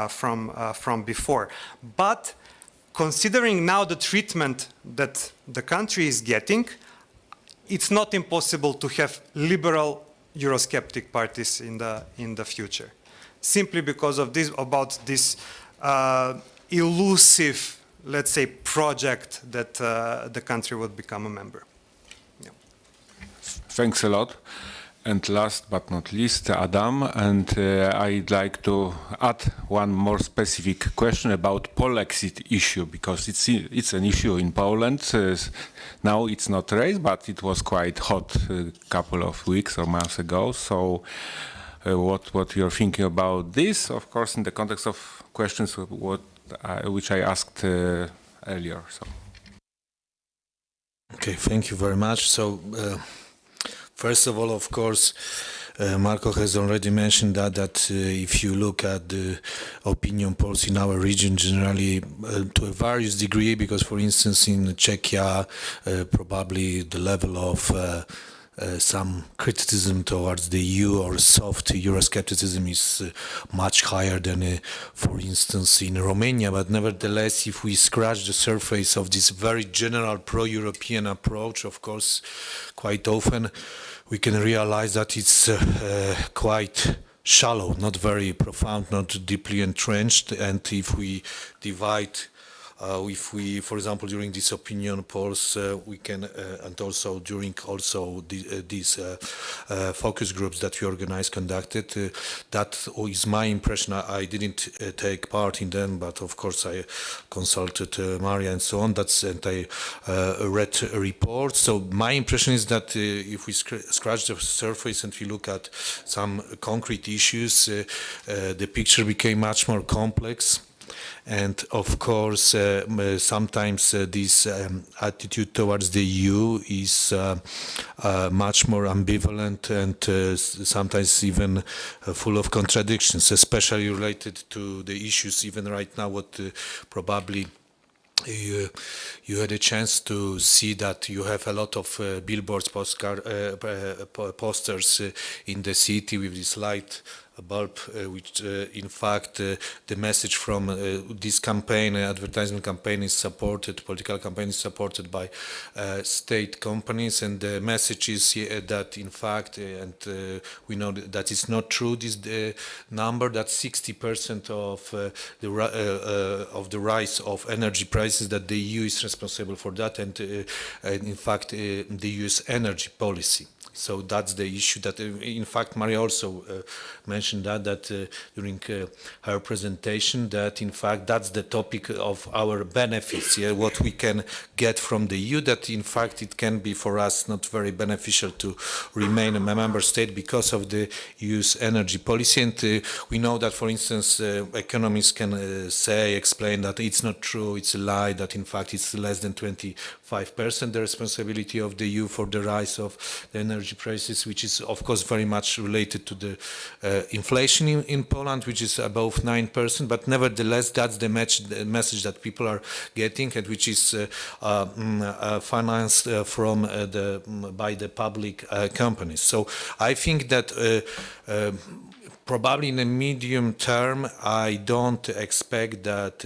from before. But considering now the treatment that the country is getting, it's not impossible to have liberal Eurosceptic parties in the future, simply because of this elusive, let's say, project that the country would become a member. Yeah. Thanks a lot. And last but not least, Adam, and I'd like to add one more specific question about Polexit issue, because it's an issue in Poland. Now it's not raised, but it was quite hot a couple of weeks or months ago. So what you're thinking about this, of course, in the context of questions which I asked earlier. So. Okay, thank you very much. So. First of all, of course, Marco has already mentioned that if you look at the opinion polls in our region, generally to a various degree, because for instance in Czechia, probably the level of some criticism towards the EU or soft Euroscepticism is much higher than, for instance, in Romania. But nevertheless, if we scratch the surface of this very general pro-European approach, of course, quite often we can realize that it's quite shallow, not very profound, not deeply entrenched. And if we divide, for example, during these opinion polls, we can, and also during these focus groups that we conducted, that is my impression. I didn't take part in them, but of course I consulted Maria and so on. And I read reports. So my impression is that if we scratch the surface and we look at some concrete issues, the picture became much more complex. And of course, sometimes this attitude towards the EU is much more ambivalent and sometimes even full of contradictions, especially related to the issues even right now, what probably you had a chance to see that you have a lot of billboards, posters in the city with this light bulb, which in fact the message from this campaign, advertising campaign, is supported, political campaign is supported by state companies, and the message is that in fact, and we know that it's not true, this number, that 60% of the rise of energy prices, that the EU is responsible for that, and in fact the EU's energy policy. So that's the issue that, in fact, Maria also mentioned that during her presentation, that in fact that's the topic of our benefits, what we can get from the EU, that in fact it can be for us not very beneficial to remain a member state because of the EU's energy policy. And we know that, for instance, economists can explain that it's not true, it's a lie, that in fact it's less than 25% the responsibility of the EU for the rise of the energy prices, which is of course very much related to the inflation in Poland, which is above 9%, but nevertheless that's the message that people are getting, and which is financed by the public companies. So I think that probably in the medium term, I don't expect that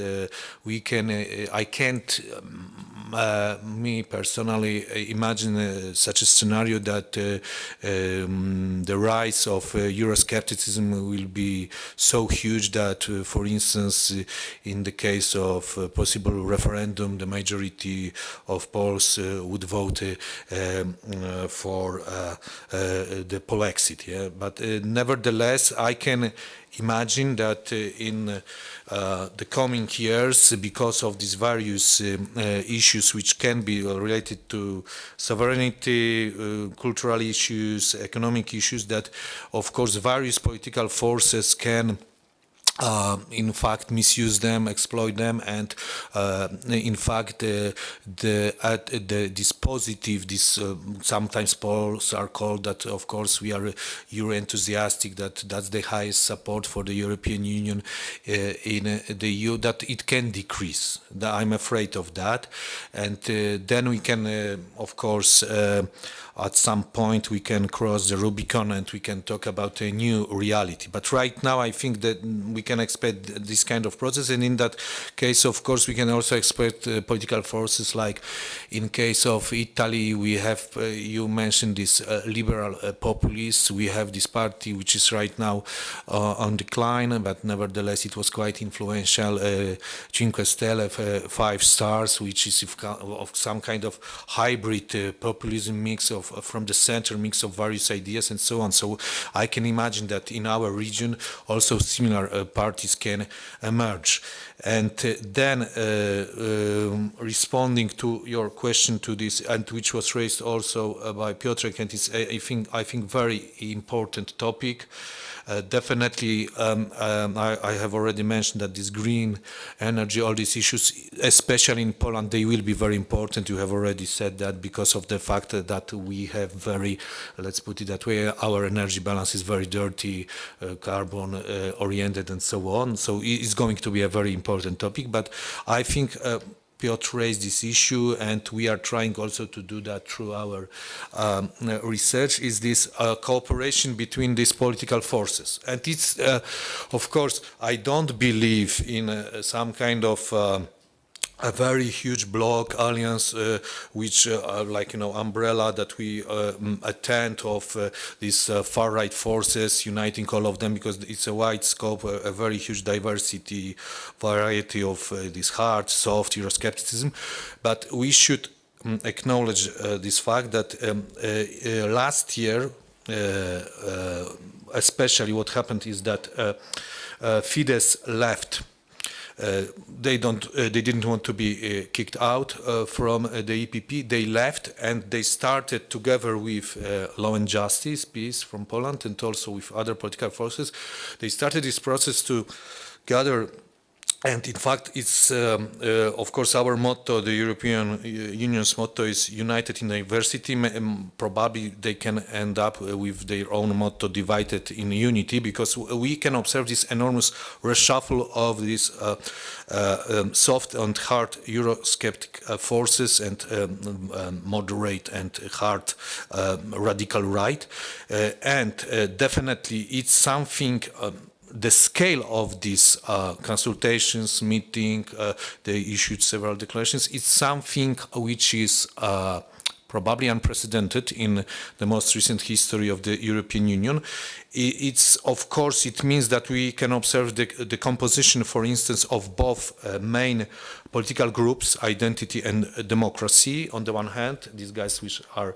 I can't, me personally, imagine such a scenario that the rise of Euroscepticism will be so huge that, for instance, in the case of a possible referendum, the majority of Poles would vote for the Polexit. Yeah? But nevertheless, I can imagine that in the coming years, because of these various issues which can be related to sovereignty, cultural issues, economic issues, that of course various political forces can in fact misuse them, exploit them, and in fact this positive, sometimes Poles are called that, of course we are Euro enthusiastic, that's the highest support for the European Union in the EU, that it can decrease. I'm afraid of that, and then we can of course at some point we can cross the Rubicon and we can talk about a new reality. But right now I think that we can expect this kind of process, and in that case of course we can also expect political forces, like in case of Italy we have, you mentioned this liberal populists, we have this party which is right now on decline, but nevertheless it was quite influential, Cinque Stelle, 5 stars, which is of some kind of hybrid populism mix of from the center, mix of various ideas and so on. So I can imagine that in our region also similar parties can emerge. And then responding to your question to this, and which was raised also by Piotrek, and it's I think very important topic. Definitely, I have already mentioned that this green energy, all these issues, especially in Poland, they will be very important. You have already said that, because of the fact that we have very, let's put it that way, our energy balance is very dirty, carbon oriented and so on. So it's going to be a very important topic. But I think Piotr raised this issue, and we are trying also to do that through our research, is this cooperation between these political forces. And it's, of course, I don't believe in some kind of a very huge bloc alliance, which like, you know, umbrella that we attend of these far-right forces, uniting all of them, because it's a wide scope, a very huge diversity, variety of this hard, soft Euroscepticism. But we should acknowledge this fact that last year, especially what happened is that Fidesz left. They didn't want to be kicked out from the EPP. They left, and they started together with Law and Justice, PiS from Poland, and also with other political forces. They started this process to gather And in fact, it's, of course, our motto, the European Union's motto is united in diversity. Probably they can end up with their own motto, divided in unity, because we can observe this enormous reshuffle of these soft and hard Eurosceptic forces and moderate and hard radical right. And definitely it's something the scale of these consultations, meeting, they issued several declarations. It's something which is probably unprecedented in the most recent history of the European Union. It's, of course, it means that we can observe the composition, for instance, of both main political groups, identity and democracy, on the one hand, these guys which are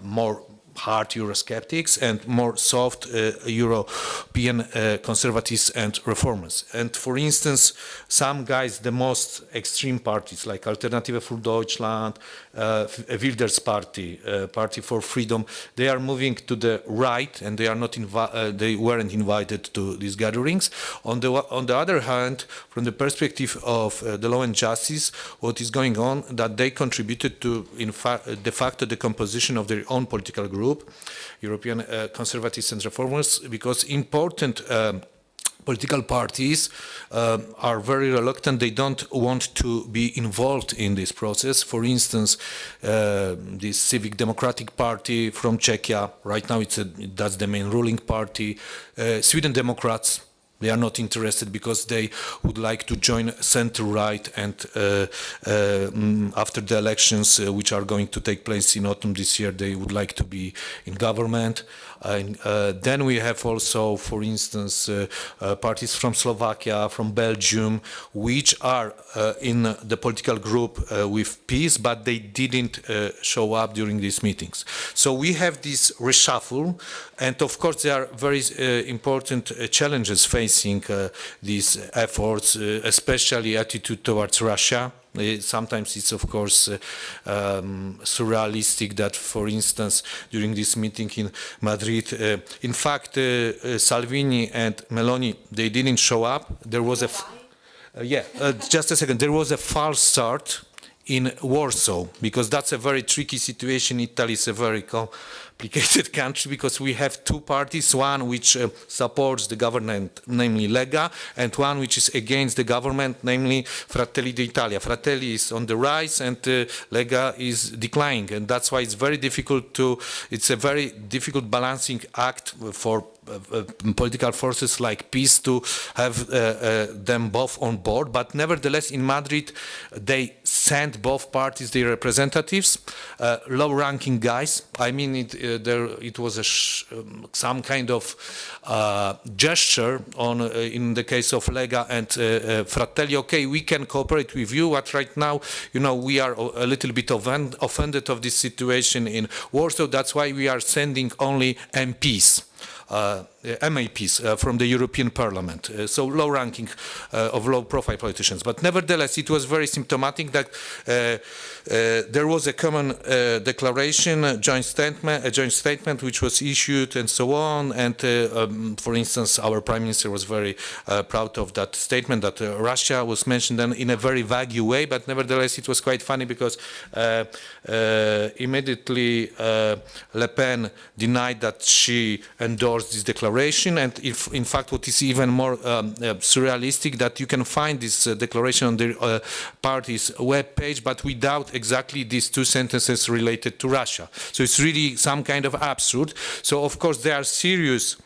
more hard Eurosceptics and more soft European conservatives and reformers. And for instance, some guys, the most extreme parties like Alternative für Deutschland, Wilders Party, Party for Freedom, they are moving to the right and they are not they weren't invited to these gatherings. On the other hand, from the perspective of the law and justice, what is going on, that they contributed to, in fact, de facto the composition of their own political group, European conservatives and reformers, because important political parties are very reluctant. They don't want to be involved in this process. For instance, the Civic Democratic Party from Czechia, right now that's the main ruling party. Sweden Democrats, they are not interested because they would like to join center-right, and after the elections which are going to take place in autumn this year, they would like to be in government. Then we have also, for instance, parties from Slovakia, from Belgium, which are in the political group with peace, but they didn't show up during these meetings. So we have this reshuffle, and of course there are very important challenges facing these efforts, especially attitude towards Russia. Sometimes it's, of course, surrealistic that, for instance, during this meeting in Madrid, in fact, Salvini and Meloni, they didn't show up. There was a... just a second. There was a false start in Warsaw, because that's a very tricky situation. Italy is a very complicated country because we have two parties, one which supports the government, namely Lega, and one which is against the government, namely Fratelli d'Italia. Fratelli is on the rise and Lega is declining, and that's why it's very difficult it's a very difficult balancing act for political forces like peace to have them both on board. But nevertheless, in Madrid, they sent both parties their representatives, low-ranking guys. I mean, it was some kind of gesture in the case of Lega and Fratelli. Okay, we can cooperate with you, but right now, we are a little bit offended of this situation in Warsaw. That's why we are sending only MPs. MAPs from the European Parliament, so low-ranking of low-profile politicians. But nevertheless, it was very symptomatic that there was a common declaration, a joint statement which was issued, and so on. And for instance, our Prime Minister was very proud of that statement, that Russia was mentioned in a very vague way. But nevertheless, it was quite funny because immediately Le Pen denied that she endorsed this declaration, and in fact what is even more surrealistic, that you can find this declaration on the party's webpage, but without exactly these two sentences related to Russia. So it's really some kind of absurd. So of course there are serious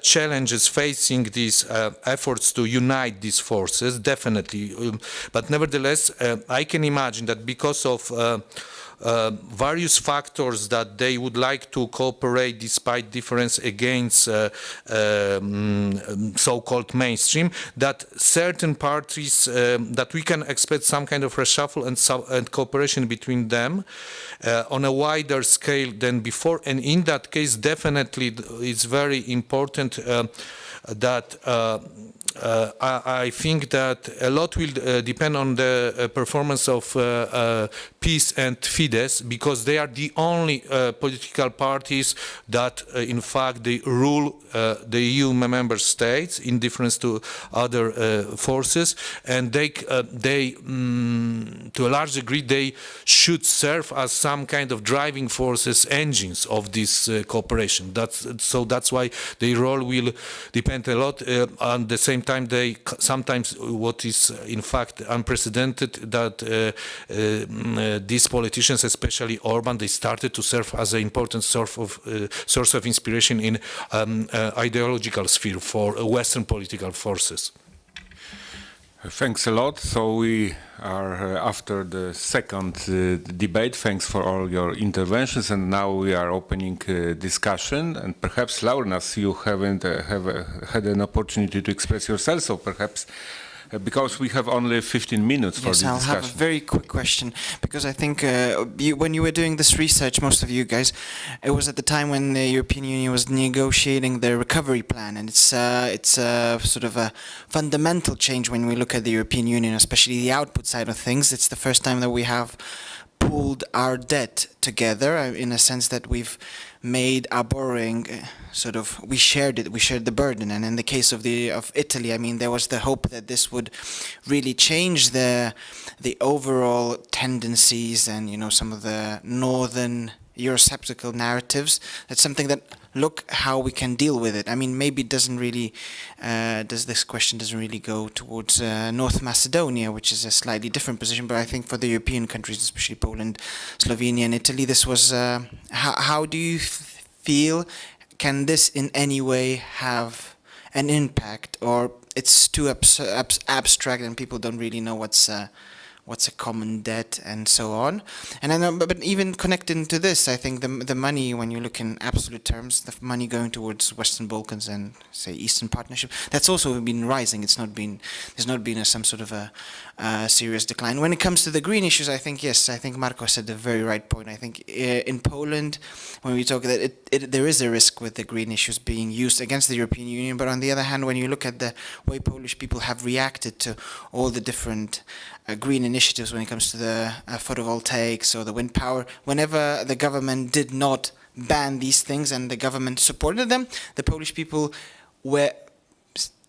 challenges facing these efforts to unite these forces, definitely. But nevertheless, I can imagine that because of various factors that they would like to cooperate despite difference against so-called mainstream, that certain parties, that we can expect some kind of reshuffle and cooperation between them on a wider scale than before. And in that case, definitely it's very important that I think that a lot will depend on the performance of PiS and Fidesz, because they are the only political parties that, in fact, they rule the EU member states in difference to other forces, and they to a large degree, they should serve as some kind of driving forces, engines of this cooperation. That's why their role will depend a lot. At the same time, they sometimes, what is in fact unprecedented, that these politicians, especially Orban, they started to serve as an important source of inspiration in ideological sphere for Western political forces. Thanks a lot. So we are after the second debate. Thanks for all your interventions, and now we are opening discussion. And perhaps, Laurynas, you haven't had an opportunity to express yourself, so perhaps because we have only 15 minutes for this discussion. I'll have a very quick question, because I think when you were doing this research, most of you guys, it was at the time when the European Union was negotiating the recovery plan, and it's sort of a fundamental change when we look at the European Union, especially the output side of things. It's the first time that we have pooled our debt together, in a sense that we've made our borrowing we shared the burden. And in the case of Italy, I mean, there was the hope that this would really change the overall tendencies and, you know, some of the northern Eurosceptical narratives. That's something that, look how we can deal with it. I mean, maybe it doesn't really, this question doesn't really go towards North Macedonia, which is a slightly different position, but I think for the European countries, especially Poland, Slovenia and Italy, this was, how do you feel, can this in any way have an impact, or it's too abstract and people don't really know what's a common debt and so on? And then, but even connecting to this, I think the money, when you look in absolute terms, the money going towards Western Balkans and, say, Eastern Partnership, that's also been rising. There's not been some sort of a serious decline. When it comes to the green issues, I think, yes, I think Marco said a very right point. I think in Poland, when we talk that there is a risk with the green issues being used against the European Union, but on the other hand, when you look at the way Polish people have reacted to all the different green initiatives when it comes to the photovoltaics or the wind power, whenever the government did not ban these things and the government supported them, the Polish people were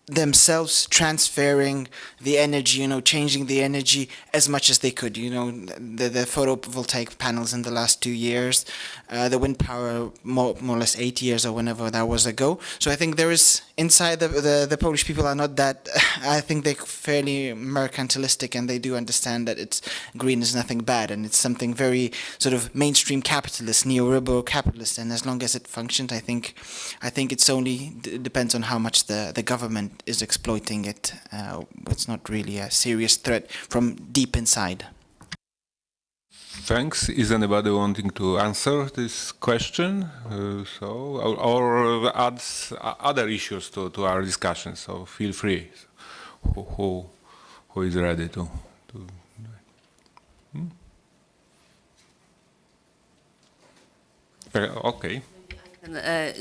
themselves transferring the energy, you know, changing the energy as much as they could. You know, the photovoltaic panels in the last 2 years, the wind power more or less 8 years or whenever that was ago. So I think there is, inside the Polish people are not that, I think they're fairly mercantilistic, and they do understand that it's green is nothing bad, and it's something very sort of mainstream capitalist, neoliberal capitalist, and as long as it functions, I think it's only depends on how much the government is exploiting it. It's not really a serious threat from deep inside. Thanks. Is anybody wanting to answer this question? Or adds other issues to our discussion? So feel free. Who is ready to? Okay.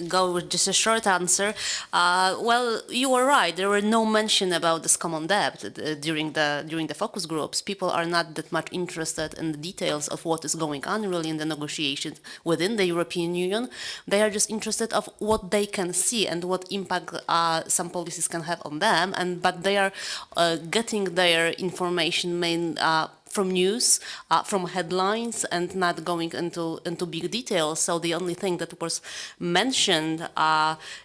Go with just a short answer. Well, you were right. There were no mention about this common debt during the focus groups. People are not that much interested in the details of what is going on really in the negotiations within the European Union. They are just interested of what they can see and what impact some policies can have on them. But they are getting their information from news, from headlines, and not going into big details. So the only thing that was mentioned,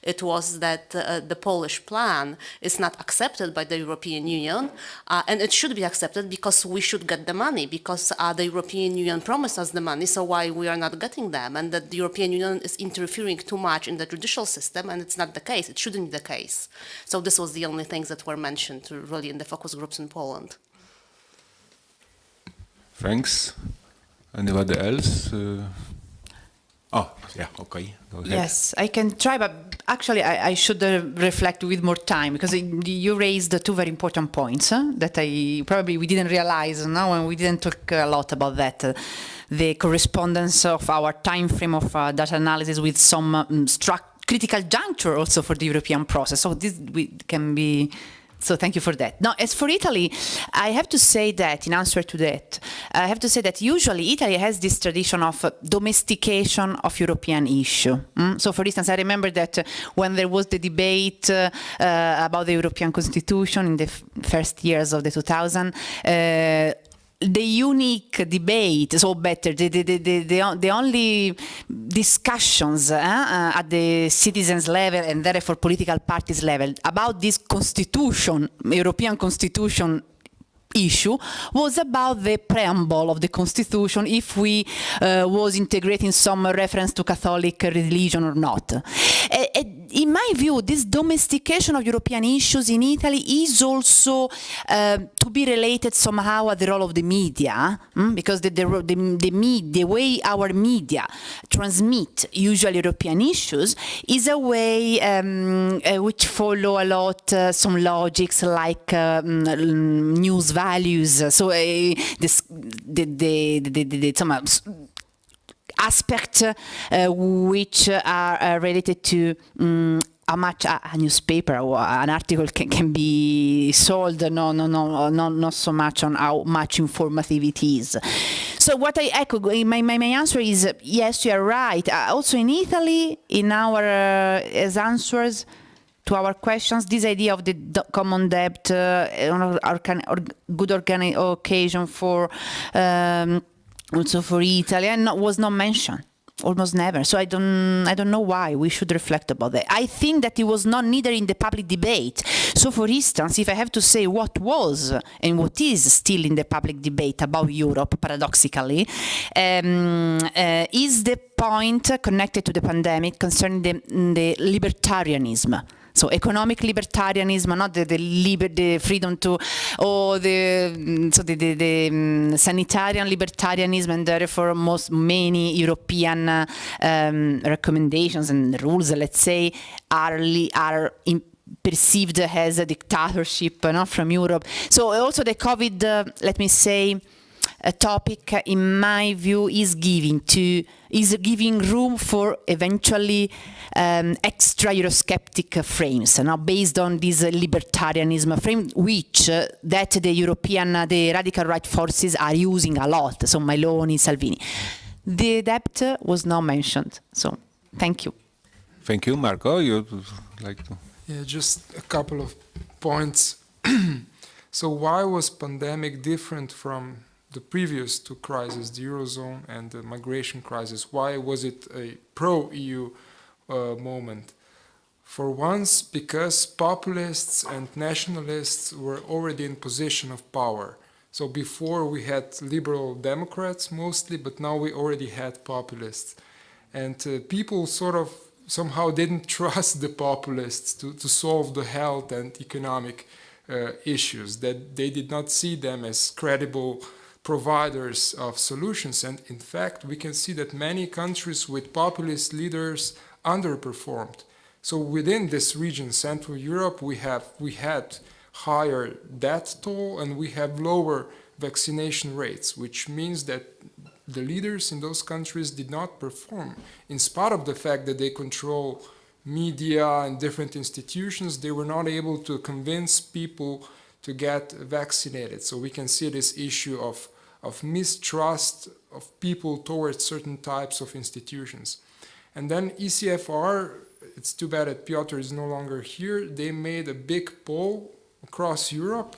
it was that the Polish plan is not accepted by the European Union, and it should be accepted because we should get the money, because the European Union promised us the money, so why we are not getting them, and that the European Union is interfering too much in the judicial system, and it's not the case. It shouldn't be the case. So this was the only things that were mentioned really in the focus groups in Poland. Thanks. Anybody else? Yeah, okay. Go ahead. Yes, I can try, but actually I should reflect with more time, because you raised two very important points that we didn't realize when we didn't talk a lot about that. The correspondence of our time frame of data analysis with some critical juncture also for the European process. So this can be So thank you for that. Now, as for Italy, I have to say that, in answer to that, I have to say that usually Italy has this tradition of domestication of European issue. So, for instance, I remember that when there was the debate about the European Constitution in the first years of the 2000s, the unique debate, so better, the only discussions at the citizens level and therefore political parties level about this constitution, European Constitution issue, was about the preamble of the Constitution, if we was integrating some reference to Catholic religion or not. In my view, this domestication of European issues in Italy is also to be related somehow at the role of the media, because the way our media transmit usually European issues is a way which follow a lot some logics like news values. So some aspects which are related to how much a newspaper or an article can be sold, not so much on how much informative it is. So what I echo, my answer is yes, you are right. Also in Italy, in our as answers to our questions, this idea of the common debt or good occasion for also for Italy was not mentioned, almost never. So I don't know why. We should reflect about that. I think that it was not neither in the public debate. So, for instance, if I have to say what was and what is still in the public debate about Europe, paradoxically, is the point connected to the pandemic concerning the libertarianism. So economic libertarianism, not the freedom to, or the sanitarian libertarianism, and therefore many European recommendations and rules, let's say, are perceived as a dictatorship from Europe. So also the COVID, let me say, a topic, in my view, is giving room for eventually extra Eurosceptic frames, based on this libertarianism frame, which that the radical right forces are using a lot. So Meloni, Salvini. The debt was not mentioned. So thank you. Thank you, Marco. You'd like to? Yeah, just a couple of points. So why was pandemic different from the previous two crises, the Eurozone and the migration crisis? Why was it a pro-EU moment? For once, because populists and nationalists were already in position of power. So before we had liberal Democrats mostly, but now we already had populists. And people somehow didn't trust the populists to solve the health and economic issues, that they did not see them as credible providers of solutions. And in fact, we can see that many countries with populist leaders underperformed. So within this region, Central Europe, we had higher death toll and we have lower vaccination rates, which means that the leaders in those countries did not perform. In spite of the fact that they control media and different institutions, they were not able to convince people to get vaccinated. So we can see this issue of mistrust of people towards certain types of institutions. And then ECFR, it's too bad that Piotr is no longer here, they made a big poll across Europe,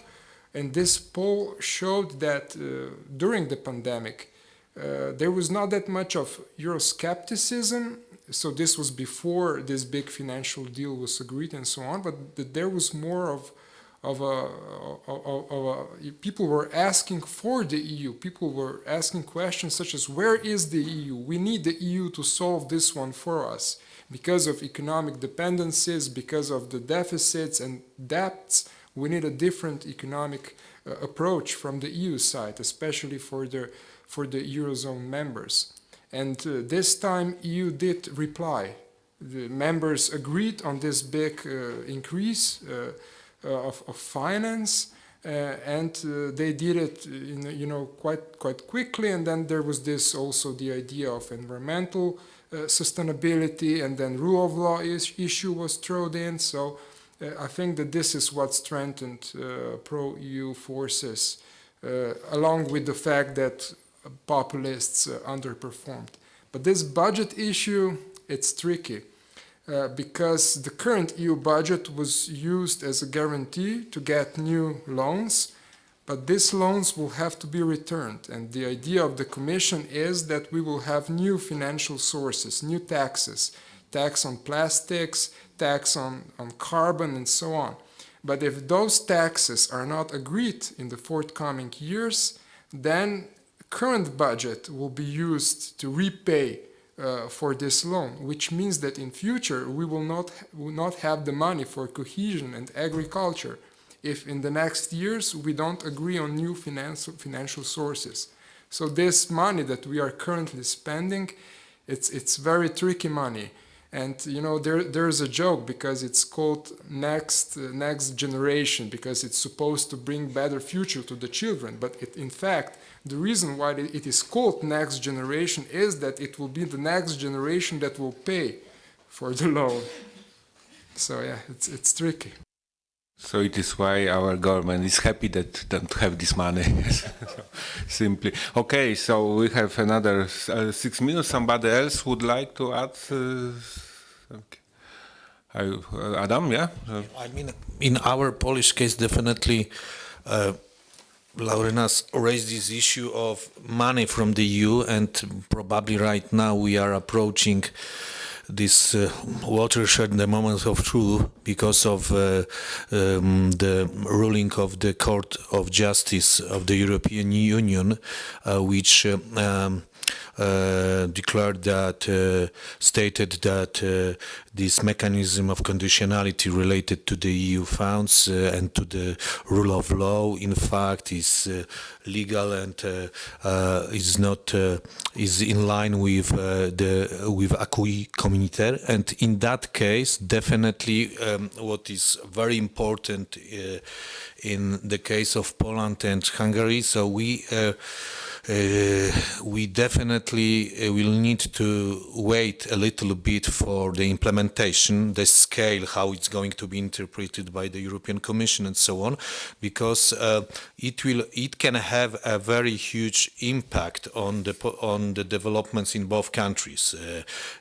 and this poll showed that during the pandemic, there was not that much of Euroscepticism. So this was before this big financial deal was agreed and so on, but there was more of people were asking for the EU. People were asking questions such as, where is the EU? We need the EU to solve this one for us. Because of economic dependencies, because of the deficits and debts, we need a different economic approach from the EU side, especially for the Eurozone members. And this time EU did reply. The members agreed on this big increase of finance, and they did it quite quickly. And then there was this also the idea of environmental sustainability, and then rule of law issue was thrown in. So I think that this is what strengthened pro-EU forces, along with the fact that populists underperformed. But this budget issue, it's tricky, because the current EU budget was used as a guarantee to get new loans, but these loans will have to be returned. And the idea of the Commission is that we will have new financial sources, new taxes, tax on plastics, tax on carbon, and so on. But if those taxes are not agreed in the forthcoming years, then current budget will be used to repay for this loan, which means that in future we will not have the money for cohesion and agriculture if in the next years we don't agree on new financial sources. So this money that we are currently spending, it's very tricky money. And you know, there's a joke because it's called next generation, because it's supposed to bring better future to the children. But in fact, the reason why it is called next generation is that it will be the next generation that will pay for the loan. So yeah, it's tricky. So it is why our government is happy that don't have this money. Simply. Okay, so we have another 6 minutes. Somebody else would like to add? Okay. Adam, yeah? I mean, in our Polish case, definitely Laurynas raised this issue of money from the EU, and probably right now we are approaching this watershed, the moment of truth, because of the ruling of the Court of Justice of the European Union, which declared that, stated that this mechanism of conditionality related to the EU funds and to the rule of law, in fact, is legal and is not is in line with with acquis communautaire. And in that case, definitely, what is very important in the case of Poland and Hungary, so we definitely will need to wait a little bit for the implementation, the scale, how it's going to be interpreted by the European Commission and so on, because it can have a very huge impact on the developments in both countries.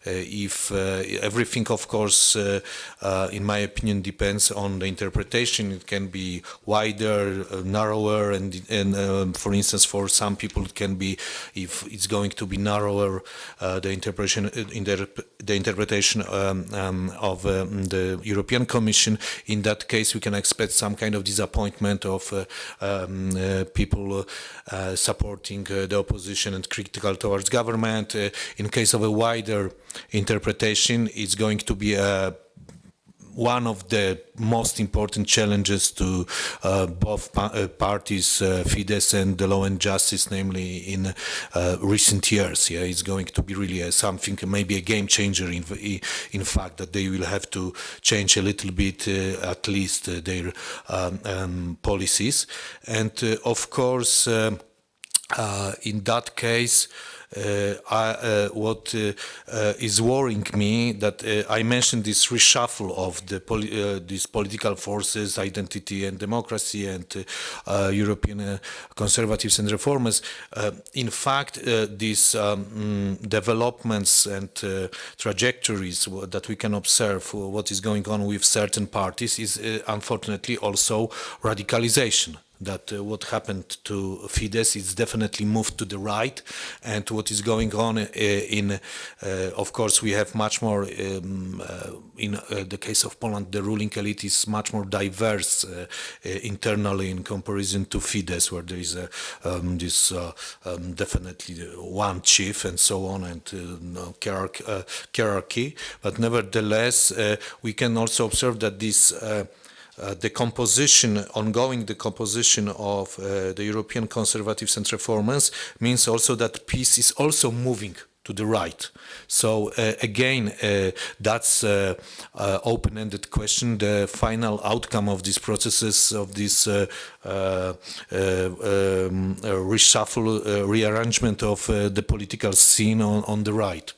If everything, of course, in my opinion, depends on the interpretation. It can be wider, narrower, and for instance, for some people, can be, if it's going to be narrower, the interpretation of the European Commission. In that case, we can expect some kind of disappointment of people supporting the opposition and critical towards government. In case of a wider interpretation, it's going to be one of the most important challenges to both parties, Fidesz and the Law and Justice, namely in recent years. Yeah, it's going to be really something, maybe a game changer. In fact, that they will have to change a little bit, at least their policies. And of course, in that case, what is worrying me, that I mentioned this reshuffle of these political forces, identity and democracy, and European conservatives and reformers. In fact, these developments and trajectories that we can observe, what is going on with certain parties, is unfortunately also radicalization. That what happened to Fidesz is definitely moved to the right, and what is going on of course, we have much more, in the case of Poland, the ruling elite is much more diverse internally in comparison to Fidesz, where there is this definitely one chief and so on, and hierarchy. But nevertheless, we can also observe that this the ongoing decomposition of the European conservatives and reformers means also that peace is also moving to the right. So again, that's an open-ended question. The final outcome of these processes, of this reshuffle, rearrangement of the political scene on the right.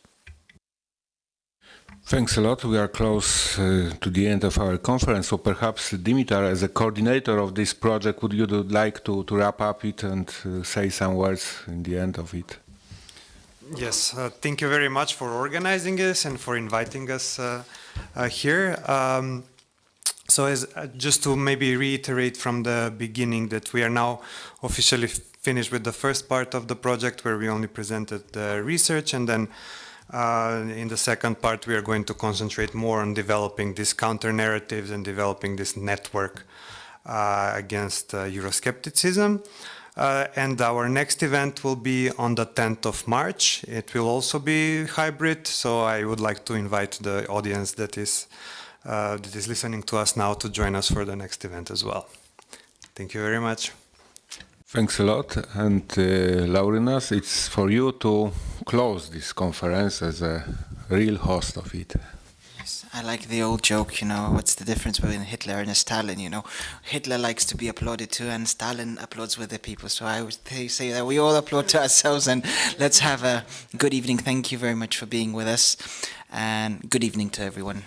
Thanks a lot. We are close to the end of our conference, so perhaps Dimitar, as a coordinator of this project, would you like to wrap up it and say some words in the end of it? Yes, thank you very much for organizing this and for inviting us here. So just to maybe reiterate from the beginning that we are now officially finished with the first part of the project where we only presented the research, and then in the second part we are going to concentrate more on developing these counter-narratives and developing this network against Euroscepticism. And our next event will be on the 10th of March. It will also be hybrid, so I would like to invite the audience that is listening to us now to join us for the next event as well. Thank you very much. Thanks a lot. And Laurynas, it's for you to close this conference as a real host of it. I like the old joke, you know, what's the difference between Hitler and Stalin, you know? Hitler likes to be applauded to and Stalin applauds with the people. So I would say that we all applaud to ourselves, and let's have a good evening. Thank you very much for being with us, and good evening to everyone.